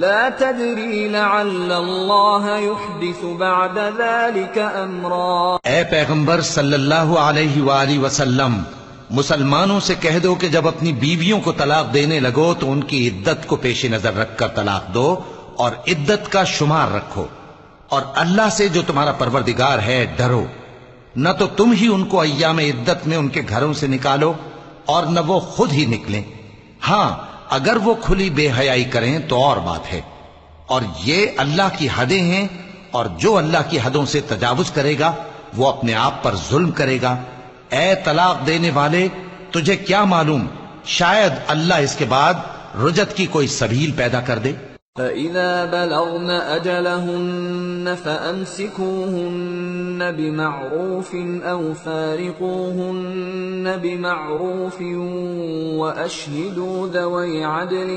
لا تدري لعل الله يحدث بعد ذلك أمرا۔ اے پیغمبر صلی اللہ علیہ وآلہ وسلم، مسلمانوں سے کہہ دو کہ جب اپنی بیویوں کو طلاق دینے لگو تو ان کی عدت کو پیش نظر رکھ کر طلاق دو اور عدت کا شمار رکھو، اور اللہ سے جو تمہارا پروردگار ہے ڈرو۔ نہ تو تم ہی ان کو ایام عدت میں ان کے گھروں سے نکالو اور نہ وہ خود ہی نکلیں، ہاں اگر وہ کھلی بے حیائی کریں تو اور بات ہے، اور یہ اللہ کی حدیں ہیں، اور جو اللہ کی حدوں سے تجاوز کرے گا وہ اپنے آپ پر ظلم کرے گا۔ اے طلاق دینے والے، تجھے کیا معلوم شاید اللہ اس کے بعد رجعت کی کوئی سبیل پیدا کر دے۔ فَإِذَا بَلَغْنَ أَجَلَهُنَّ فَأَمْسِكُوهُنَّ بِمَعْرُوفٍ أَوْ فَارِقُوهُنَّ بِمَعْرُوفٍ وَأَشْهِدُوا ذَوَيْ عَدْلٍ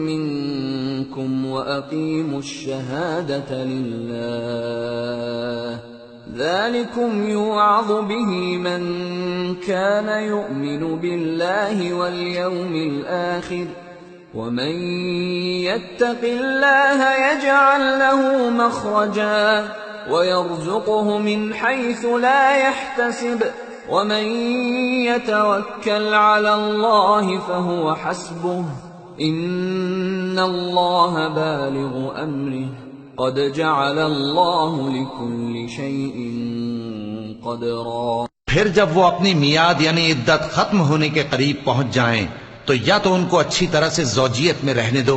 مِّنكُمْ وَأَقِيمُوا الشَّهَادَةَ لِلَّهِ ذَلِكُمْ يُوعَظُ بِهِ مَنْ كَانَ يُؤْمِنُ بِاللَّهِ وَالْيَوْمِ الْآخِرِ وَمَنْ يَتَّقِ اللَّهَ يَجْعَلْ لَهُ مَخْرَجًا وَيَرْزُقْهُ مِنْ حَيْثُ لَا يَحْتَسِبُ وَمَنْ يَتَوَكَّلْ عَلَى اللَّهِ فَهُوَ حَسْبُهُ إِنَّ اللَّهَ بَالِغُ أَمْرِهِ قَدْ جَعَلَ اللَّهُ لِكُلِّ شَيْءٍ قَدْرًا۔ پھر جب وہ اپنی میعاد یعنی عدت ختم ہونے کے قریب پہنچ جائیں تو یا تو ان کو اچھی طرح سے زوجیت میں رہنے دو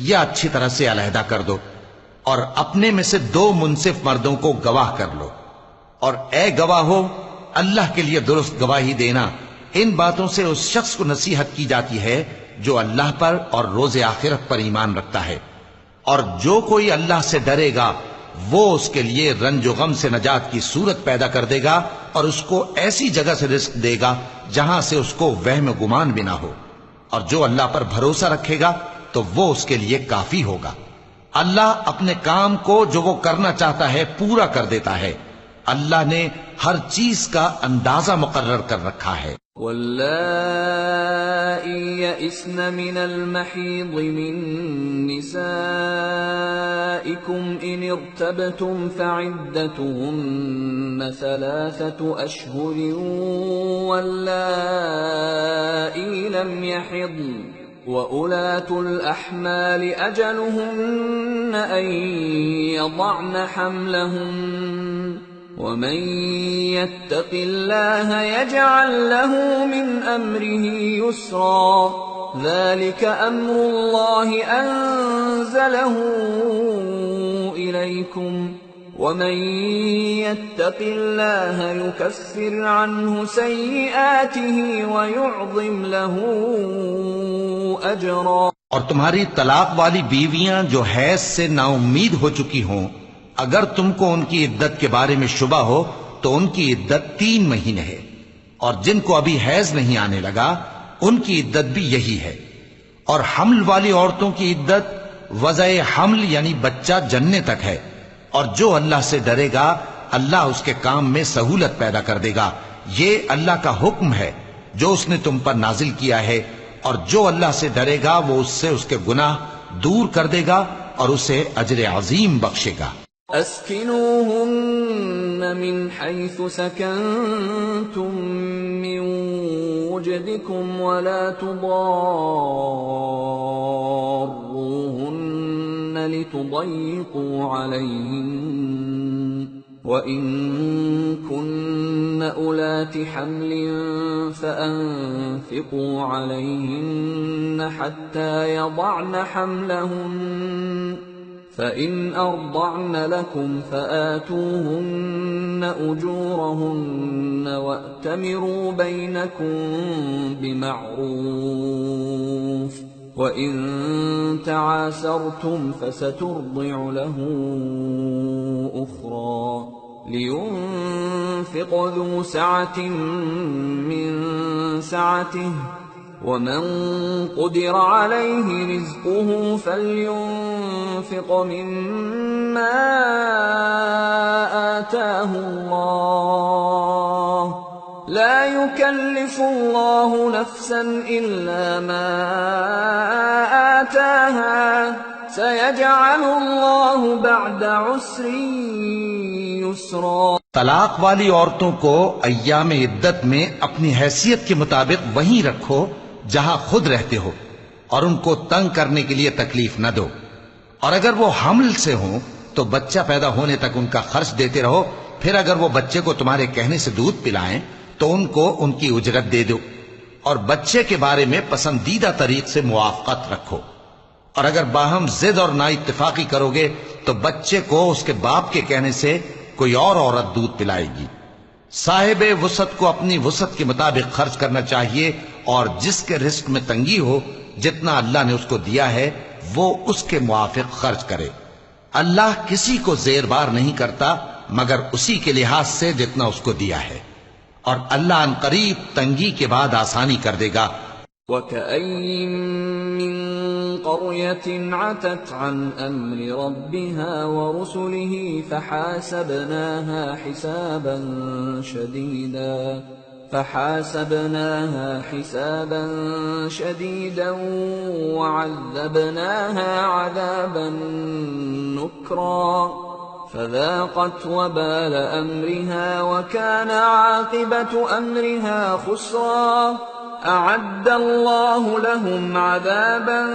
یا اچھی طرح سے علیحدہ کر دو، اور اپنے میں سے 2 منصف مردوں کو گواہ کر لو، اور اے گواہو اللہ کے لیے درست گواہی دینا۔ ان باتوں سے اس شخص کو نصیحت کی جاتی ہے جو اللہ پر اور روز آخرت پر ایمان رکھتا ہے، اور جو کوئی اللہ سے ڈرے گا وہ اس کے لیے رنج و غم سے نجات کی صورت پیدا کر دے گا اور اس کو ایسی جگہ سے رزق دے گا جہاں سے اس کو وہم و گمان بھی نہ ہو، اور جو اللہ پر بھروسہ رکھے گا تو وہ اس کے لیے کافی ہوگا۔ اللہ اپنے کام کو جو وہ کرنا چاہتا ہے پورا کر دیتا ہے، اللہ نے ہر چیز کا اندازہ مقرر کر رکھا ہے۔ واللائي يئسن من المحيض من نسائكم إن ارتبتم فعدتهن 3 أشهر واللائي لم يحضن وَأُولَاتُ الْأَحْمَالِ أَجَلُهُنَّ أَن يَضَعْنَ حَمْلَهُنَّ وَمَن يَتَّقِ اللَّهَ يَجْعَل لَّهُ مِنْ أَمْرِهِ يُسْرًا ذَلِكَ أَمْرُ اللَّهِ أَنزَلَهُ إِلَيْكُمْ وَمَن يَتَّقِ اللَّهَ يُكَفِّرْ عَنْهُ سَيِّئَاتِهِ وَيُعْظِمْ لَهُ أَجْرًا۔ اور تمہاری طلاق والی بیویاں جو حیض سے نا امید ہو چکی ہوں، اگر تم کو ان کی عدت کے بارے میں شبہ ہو تو ان کی عدت 3 مہینے ہے، اور جن کو ابھی حیض نہیں آنے لگا ان کی عدت بھی یہی ہے۔ اور حمل والی عورتوں کی عدت وضع حمل یعنی بچہ جننے تک ہے، اور جو اللہ سے ڈرے گا اللہ اس کے کام میں سہولت پیدا کر دے گا۔ یہ اللہ کا حکم ہے جو اس نے تم پر نازل کیا ہے، اور جو اللہ سے ڈرے گا وہ اس سے اس کے گناہ دور کر دے گا اور اسے اجر عظیم بخشے گا۔ اسکنوہن من حیث سکنتم من وجدکم ولا تضاروہن لتضیقوا علیہن وَإِن كُنَّ أُولَاتِ حَمْلٍ فَأَنفِقُوا عَلَيْهِنَّ حَتَّى يَضَعْنَ حَمْلَهُنَّ فَإِنْ أَرْضَعْنَ لَكُمْ فَآتُوهُنَّ أُجُورَهُنَّ وَأْتَمِرُوا بَيْنَكُمْ بِمَعْرُوفٍ وَإِن تَعَاسَرْتُمْ فَسَتُرْضِعُ لَهُ أُخْرَى لِيُنْفِقْ ذُو سَعَةٍ مِّن سَعَتِهِ وَمَن قُدِرَ عَلَيْهِ رِزْقُهُ فَلْيُنْفِقْ مِمَّا آتَاهُ اللَّهُ لا يكلف الله نفسا إلا ما آتاها سيجعل الله بعد عسر يسرا۔ طلاق والی عورتوں کو ایام عدت میں اپنی حیثیت کے مطابق وہیں رکھو جہاں خود رہتے ہو، اور ان کو تنگ کرنے کے لیے تکلیف نہ دو، اور اگر وہ حمل سے ہوں تو بچہ پیدا ہونے تک ان کا خرچ دیتے رہو، پھر اگر وہ بچے کو تمہارے کہنے سے دودھ پلائیں تو ان کو ان کی اجرت دے دو، اور بچے کے بارے میں پسندیدہ طریق سے موافقت رکھو، اور اگر باہم ضد اور نا اتفاقی کرو گے تو بچے کو اس کے باپ کے کہنے سے کوئی اور عورت دودھ پلائے گی۔ صاحب وسعت کو اپنی وسعت کے مطابق خرچ کرنا چاہیے، اور جس کے رزق میں تنگی ہو جتنا اللہ نے اس کو دیا ہے وہ اس کے موافق خرچ کرے۔ اللہ کسی کو زیر بار نہیں کرتا مگر اسی کے لحاظ سے جتنا اس کو دیا ہے، اور اللہ ان قریب تنگی کے بعد آسانی کر دے گا۔ وَكَأَيٍّ مِّن قَرْيَةٍ عَتَتْ عَنْ أَمْرِ رَبِّهَا وَرُسُلِهِ فَحَاسَبْنَاهَا حِسَابًا شَدِيدًا وَعَذَّبْنَاهَا عَذَابًا نُكْرًا فذاقت وبال أمرها وكان عاقبة أمرها خسرا أعد الله لهم عذابا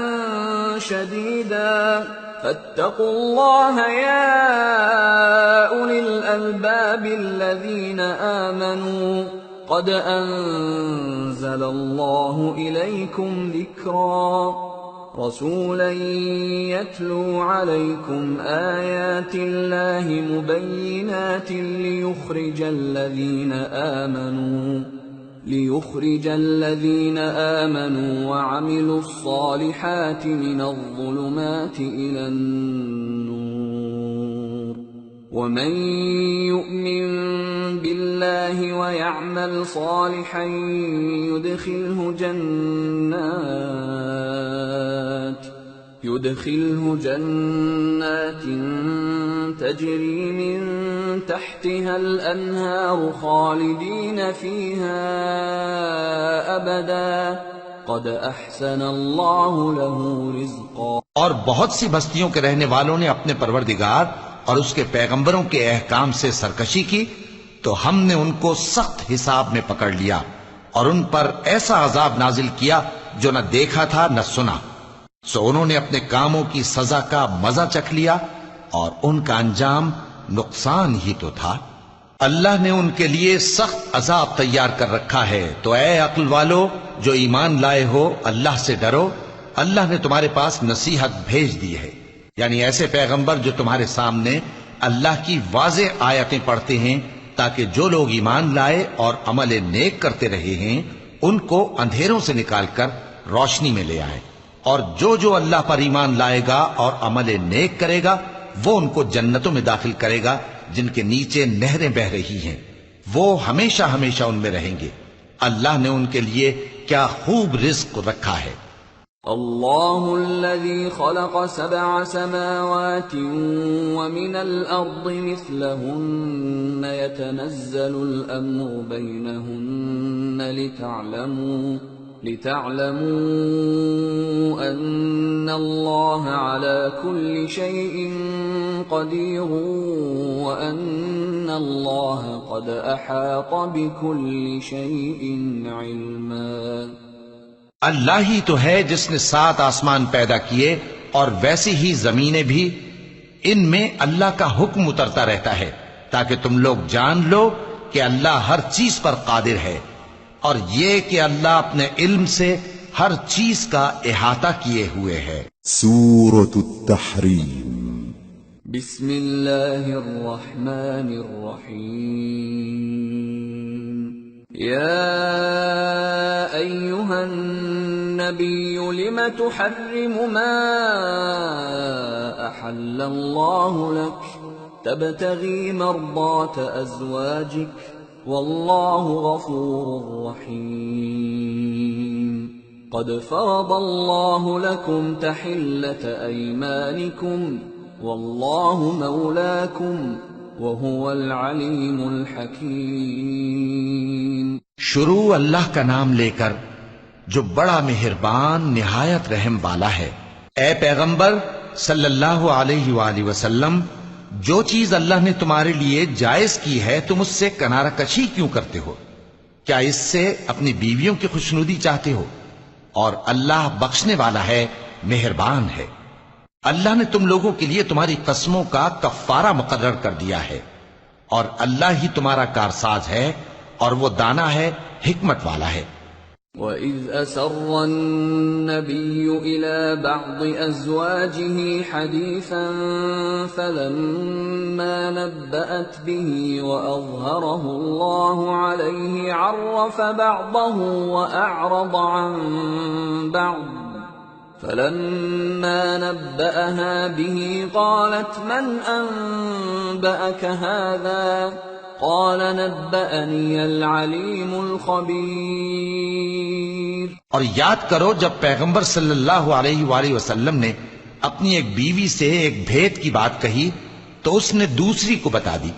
شديدا فاتقوا الله يا أولي الألباب الذين آمنوا قد أنزل الله إليكم ذكرا رسولا يتلو عليكم آيات الله مبينات ليخرج الذين آمنوا وعملوا الصالحات من الظلمات إلى النور ومن يؤمن بالله ويعمل صالحا يدخله جنات تجري من تحتها الأنهار خالدين فيها أبدا قد أحسن الله له رزقا۔ اور بہت سی بستیوں کے رہنے والوں نے اپنے پروردگار اور اس کے پیغمبروں کے احکام سے سرکشی کی تو ہم نے ان کو سخت حساب میں پکڑ لیا اور ان پر ایسا عذاب نازل کیا جو نہ دیکھا تھا نہ سنا، سو انہوں نے اپنے کاموں کی سزا کا مزہ چکھ لیا اور ان کا انجام نقصان ہی تو تھا۔ اللہ نے ان کے لیے سخت عذاب تیار کر رکھا ہے، تو اے عقل والو جو ایمان لائے ہو اللہ سے ڈرو۔ اللہ نے تمہارے پاس نصیحت بھیج دی ہے، یعنی ایسے پیغمبر جو تمہارے سامنے اللہ کی واضح آیتیں پڑھتے ہیں، تاکہ جو لوگ ایمان لائے اور عمل نیک کرتے رہے ہیں ان کو اندھیروں سے نکال کر روشنی میں لے آئے، اور جو اللہ پر ایمان لائے گا اور عمل نیک کرے گا وہ ان کو جنتوں میں داخل کرے گا جن کے نیچے نہریں بہ رہی ہیں، وہ ہمیشہ ہمیشہ ان میں رہیں گے۔ اللہ نے ان کے لیے کیا خوب رزق رکھا ہے۔ اللہ الذي خلق 7 سماوات ومن الأرض مثلهن يتنزل الأمر بينهن لتعلموا أن الله على كل شيء قدير وأن الله قد أحاط بكل شيء علما۔ اللہ ہی تو ہے جس نے 7 آسمان پیدا کیے اور ویسی ہی زمینیں بھی، ان میں اللہ کا حکم اترتا رہتا ہے تاکہ تم لوگ جان لو کہ اللہ ہر چیز پر قادر ہے، اور یہ کہ اللہ اپنے علم سے ہر چیز کا احاطہ کیے ہوئے ہے۔ سورة التحریم۔ بسم اللہ الرحمن الرحیم۔ یا ایہا النبی لم تحرم ما احل اللہ لک تبتغی مرضات ازواجک واللہ غفور رحیم۔ قد فرض اللہ لکم تحلة ایمانکم واللہ مولاکم وَهُوَ الْعَلِيمُ الْحَكِيمُ۔ شروع اللہ کا نام لے کر جو بڑا مہربان نہایت رحم والا ہے۔ اے پیغمبر صلی اللہ علیہ وآلہ وسلم، جو چیز اللہ نے تمہارے لیے جائز کی ہے تم اس سے کنارہ کشی کیوں کرتے ہو؟ کیا اس سے اپنی بیویوں کی خوشنودی چاہتے ہو؟ اور اللہ بخشنے والا ہے، مہربان ہے۔ اللہ نے تم لوگوں کے لیے تمہاری قسموں کا کفارہ مقرر کر دیا ہے، اور اللہ ہی تمہارا کارساز ہے اور وہ دانا ہے، حکمت والا ہے۔ وَإِذْ أَسَرَّ النَّبِيُّ إِلَى بَعْضِ أَزْوَاجِهِ حَدِيثًا فَلَمَّا نَبَّأَتْ بِهِ وَأَظْهَرَهُ اللَّهُ عَلَيْهِ عَرَّفَ بَعْضَهُ وَأَعْرَضَ عَن بَعْضٍ فَلَمَّا نَبَّأَهَا بِهِ قَالَتْ مَنْ أَنبَأَكَ هَذَا قَالَ نَبَّأَنِيَ الْعَلِيمُ الْخَبِيرُ۔ اور یاد کرو جب پیغمبر صلی اللہ علیہ وآلہ وسلم نے اپنی ایک بیوی سے ایک بھید کی بات کہی تو اس نے دوسری کو بتا دی،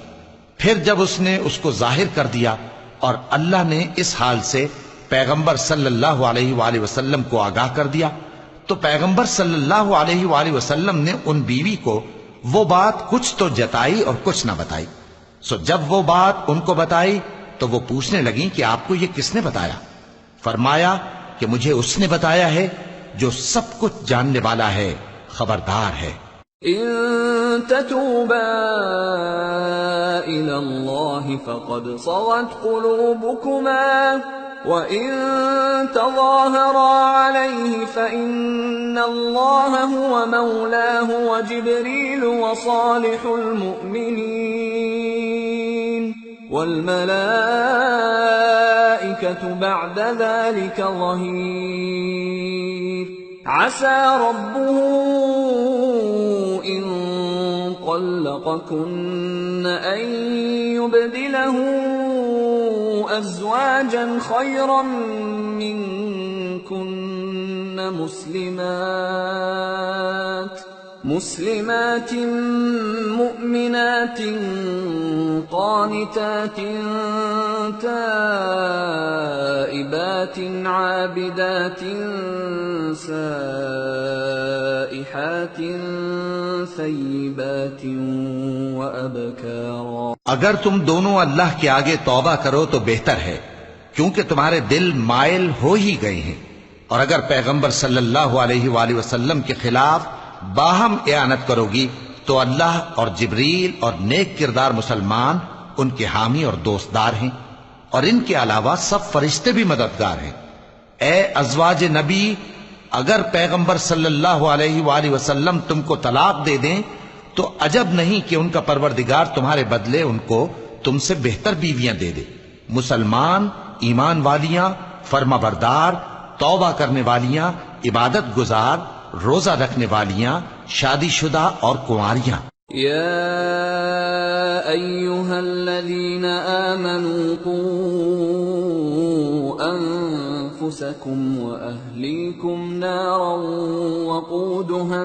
پھر جب اس نے اس کو ظاہر کر دیا اور اللہ نے اس حال سے پیغمبر صلی اللہ علیہ وآلہ وسلم کو آگاہ کر دیا تو پیغمبر صلی اللہ علیہ وآلہ وسلم نے ان بیوی کو وہ بات کچھ تو جتائی اور کچھ نہ بتائی۔ سو جب وہ بات ان کو بتائی تو وہ پوچھنے لگیں کہ آپ کو یہ کس نے بتایا؟ فرمایا کہ مجھے اس نے بتایا ہے جو سب کچھ جاننے والا ہے، خبردار ہے۔ ان تتوبا الى اللہ فقد صغت قلوبكما وَإِن تَظَاهَرَا عَلَيْهِ فَإِنَّ اللَّهَ هُوَ مَوْلَاهُ وَجِبْرِيلُ وَصَالِحُ الْمُؤْمِنِينَ وَالْمَلَائِكَةُ بَعْدَ ذَلِكَ ظَهِيرٌ عَسَى رَبُّهُ إِن طَلَّقَكُنَّ أَن يُبْدِلَهُ أزواجا خيرا منكن مسلمات مؤمنات قانتات تائبات عابدات سائحات ثیبات وأبکارا۔ اگر تم دونوں اللہ کے آگے توبہ کرو تو بہتر ہے، کیونکہ تمہارے دل مائل ہو ہی گئے ہیں، اور اگر پیغمبر صلی اللہ علیہ وآلہ وسلم کے خلاف باہم اعانت کرو گی تو اللہ اور جبریل اور نیک کردار مسلمان ان کے حامی اور دوستدار ہیں، اور ان کے علاوہ سب فرشتے بھی مددگار ہیں۔ اے ازواج نبی، اگر پیغمبر صلی اللہ علیہ وآلہ وسلم تم کو طلاق دے دیں تو عجب نہیں کہ ان کا پروردگار تمہارے بدلے ان کو تم سے بہتر بیویاں دے دے، مسلمان، ایمان والیاں، فرما بردار، توبہ کرنے والیاں، عبادت گزار، روزہ رکھنے والیاں، شادی شدہ اور کنواریاں۔ يا أيها الذين آمنوا قوا أنفسكم وأهليكم نارا وقودها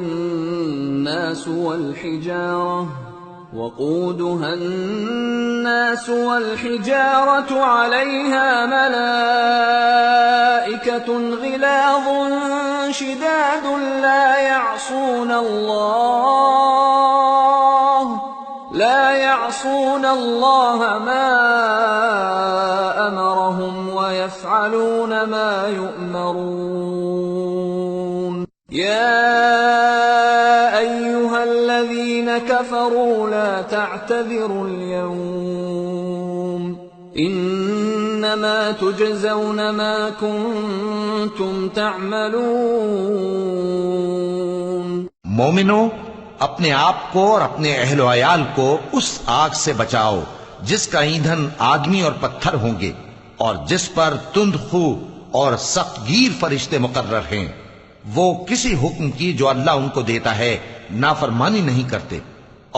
الناس والحجارة عليها ملائكة غلاظ شداد لا يعصون الله ما أمرهم ويفعلون ما يؤمرون يا أيها الذين كفروا لا تعتذروا اليوم إنما تجزون ما كنتم تعملون۔ مومنو، اپنے آپ کو اور اپنے اہل و عیال کو اس آگ سے بچاؤ جس کا ایندھن آدمی اور پتھر ہوں گے، اور جس پر تند خو اور سخت گیر فرشتے مقرر ہیں۔ وہ کسی حکم کی جو اللہ ان کو دیتا ہے نافرمانی نہیں کرتے،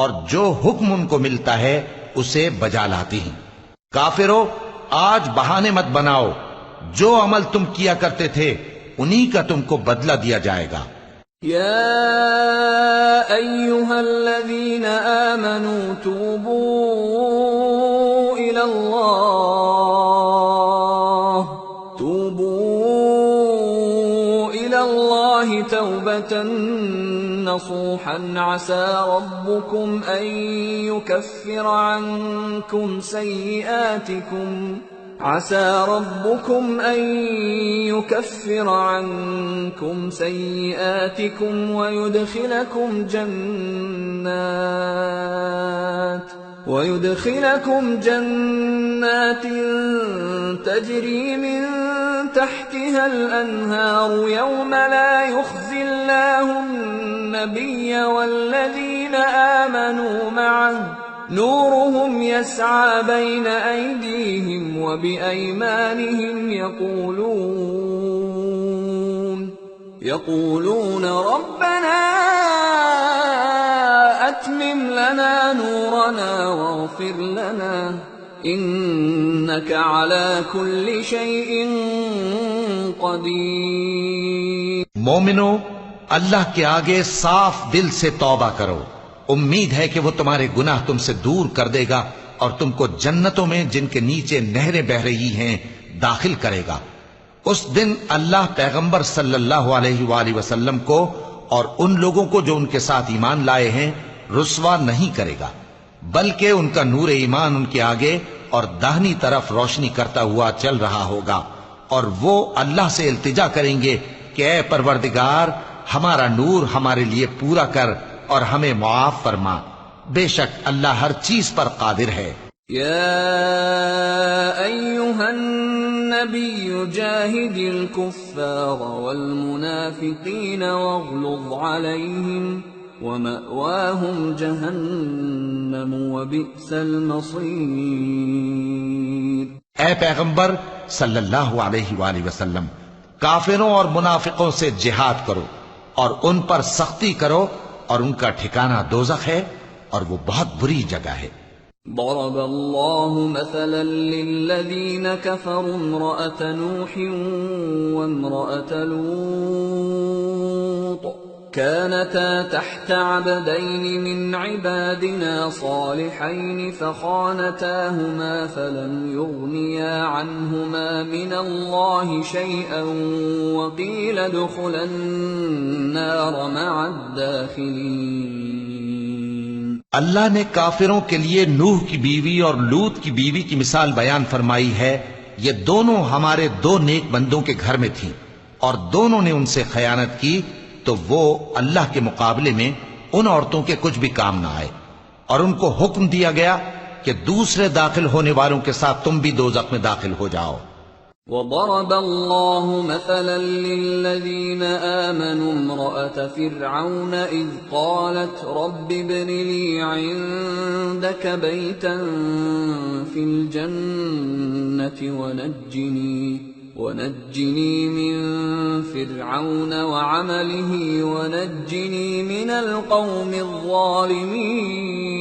اور جو حکم ان کو ملتا ہے اسے بجا لاتے ہیں۔ کافرو، آج بہانے مت بناؤ، جو عمل تم کیا کرتے تھے انہی کا تم کو بدلہ دیا جائے گا۔ يا أيها الذين آمنوا توبوا إلى الله توبة نصوحا عسى ربكم أن يكفر عنكم سيئاتكم ويدخلكم جنات تجري من تحتها الأنهار يوم لا يخزي الله النبي والذين آمنوا معه نورهم يسعى بين أيديهم وبأيمانهم يقولون ربنا أتمم لنا نورنا واغفر لنا إنك على كل شيء قدير۔ مومنو، اللہ کے آگے صاف دل سے توبہ کرو، امید ہے کہ وہ تمہارے گناہ تم سے دور کر دے گا اور تم کو جنتوں میں جن کے نیچے نہریں بہ رہی ہیں داخل کرے گا۔ اس دن اللہ پیغمبر صلی اللہ علیہ وآلہ وسلم کو اور ان لوگوں کو جو ان کے ساتھ ایمان لائے ہیں رسوا نہیں کرے گا، بلکہ ان کا نور ایمان ان کے آگے اور داہنی طرف روشنی کرتا ہوا چل رہا ہوگا، اور وہ اللہ سے التجا کریں گے کہ اے پروردگار، ہمارا نور ہمارے لیے پورا کر اور ہمیں معاف فرما، بے شک اللہ ہر چیز پر قادر ہے۔ یا ایھا النبی جاہد الکفار والمنافقین واغلظ علیہم ومأواہم جہنم وبئس المصیر۔ اے پیغمبر صلی اللہ علیہ وآلہ وسلم، کافروں اور منافقوں سے جہاد کرو اور ان پر سختی کرو، اور ان کا ٹھکانہ دوزخ ہے اور وہ بہت بری جگہ ہے۔ ضرب اللہ مثلا للذین کفروا امرأة نوح وامرأة لوط كانتا تحت عبدين من عبادنا صالحين فخانتاهما فلم يغنيا عنهما من الله شيئا وقيل ادخلا النار مع الداخلين۔ اللہ نے کافروں کے لیے نوح کی بیوی اور لوط کی بیوی کی مثال بیان فرمائی ہے۔ یہ دونوں ہمارے دو نیک بندوں کے گھر میں تھیں، اور دونوں نے ان سے خیانت کی تو وہ اللہ کے مقابلے میں ان عورتوں کے کچھ بھی کام نہ آئے، اور ان کو حکم دیا گیا کہ دوسرے داخل ہونے والوں کے ساتھ تم بھی دوزخ میں داخل ہو جاؤ۔ وضرب الله مثلا للذين آمنوا امرأة فرعون إذ قالت رب ابن لي عندك بيتا في الجنة ونجني من فرعون وعمله ونجني من القوم الظالمين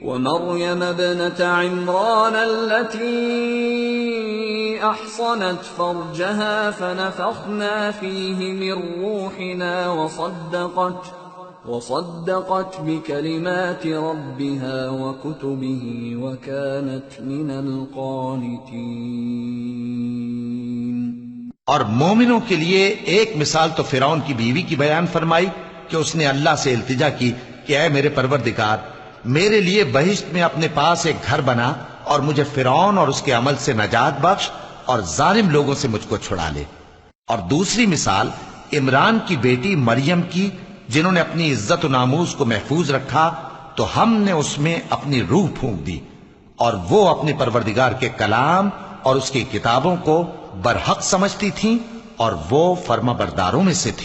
ومريم ابنة عمران التي أحصنت فرجها فنفخنا فيه من روحنا وصدقت بكلمات ربها وكتبه وكانت من القانتين۔ اور مومنوں کے لیے ایک مثال تو فرعون کی بیوی کی بیان فرمائی کہ اس نے اللہ سے التجا کی کہ اے میرے پروردگار، میرے لیے بہشت میں اپنے پاس ایک گھر بنا اور مجھے فرعون اور اس کے عمل سے نجات بخش اور ظالم لوگوں سے مجھ کو چھڑا لے۔ اور دوسری مثال عمران کی بیٹی مریم کی، جنہوں نے اپنی عزت و ناموس کو محفوظ رکھا تو ہم نے اس میں اپنی روح پھونک دی، اور وہ اپنے پروردگار کے کلام اور اس کی کتابوں کو برحق سمجھتی تھیں اور وہ فرما برداروں میں سے تھی۔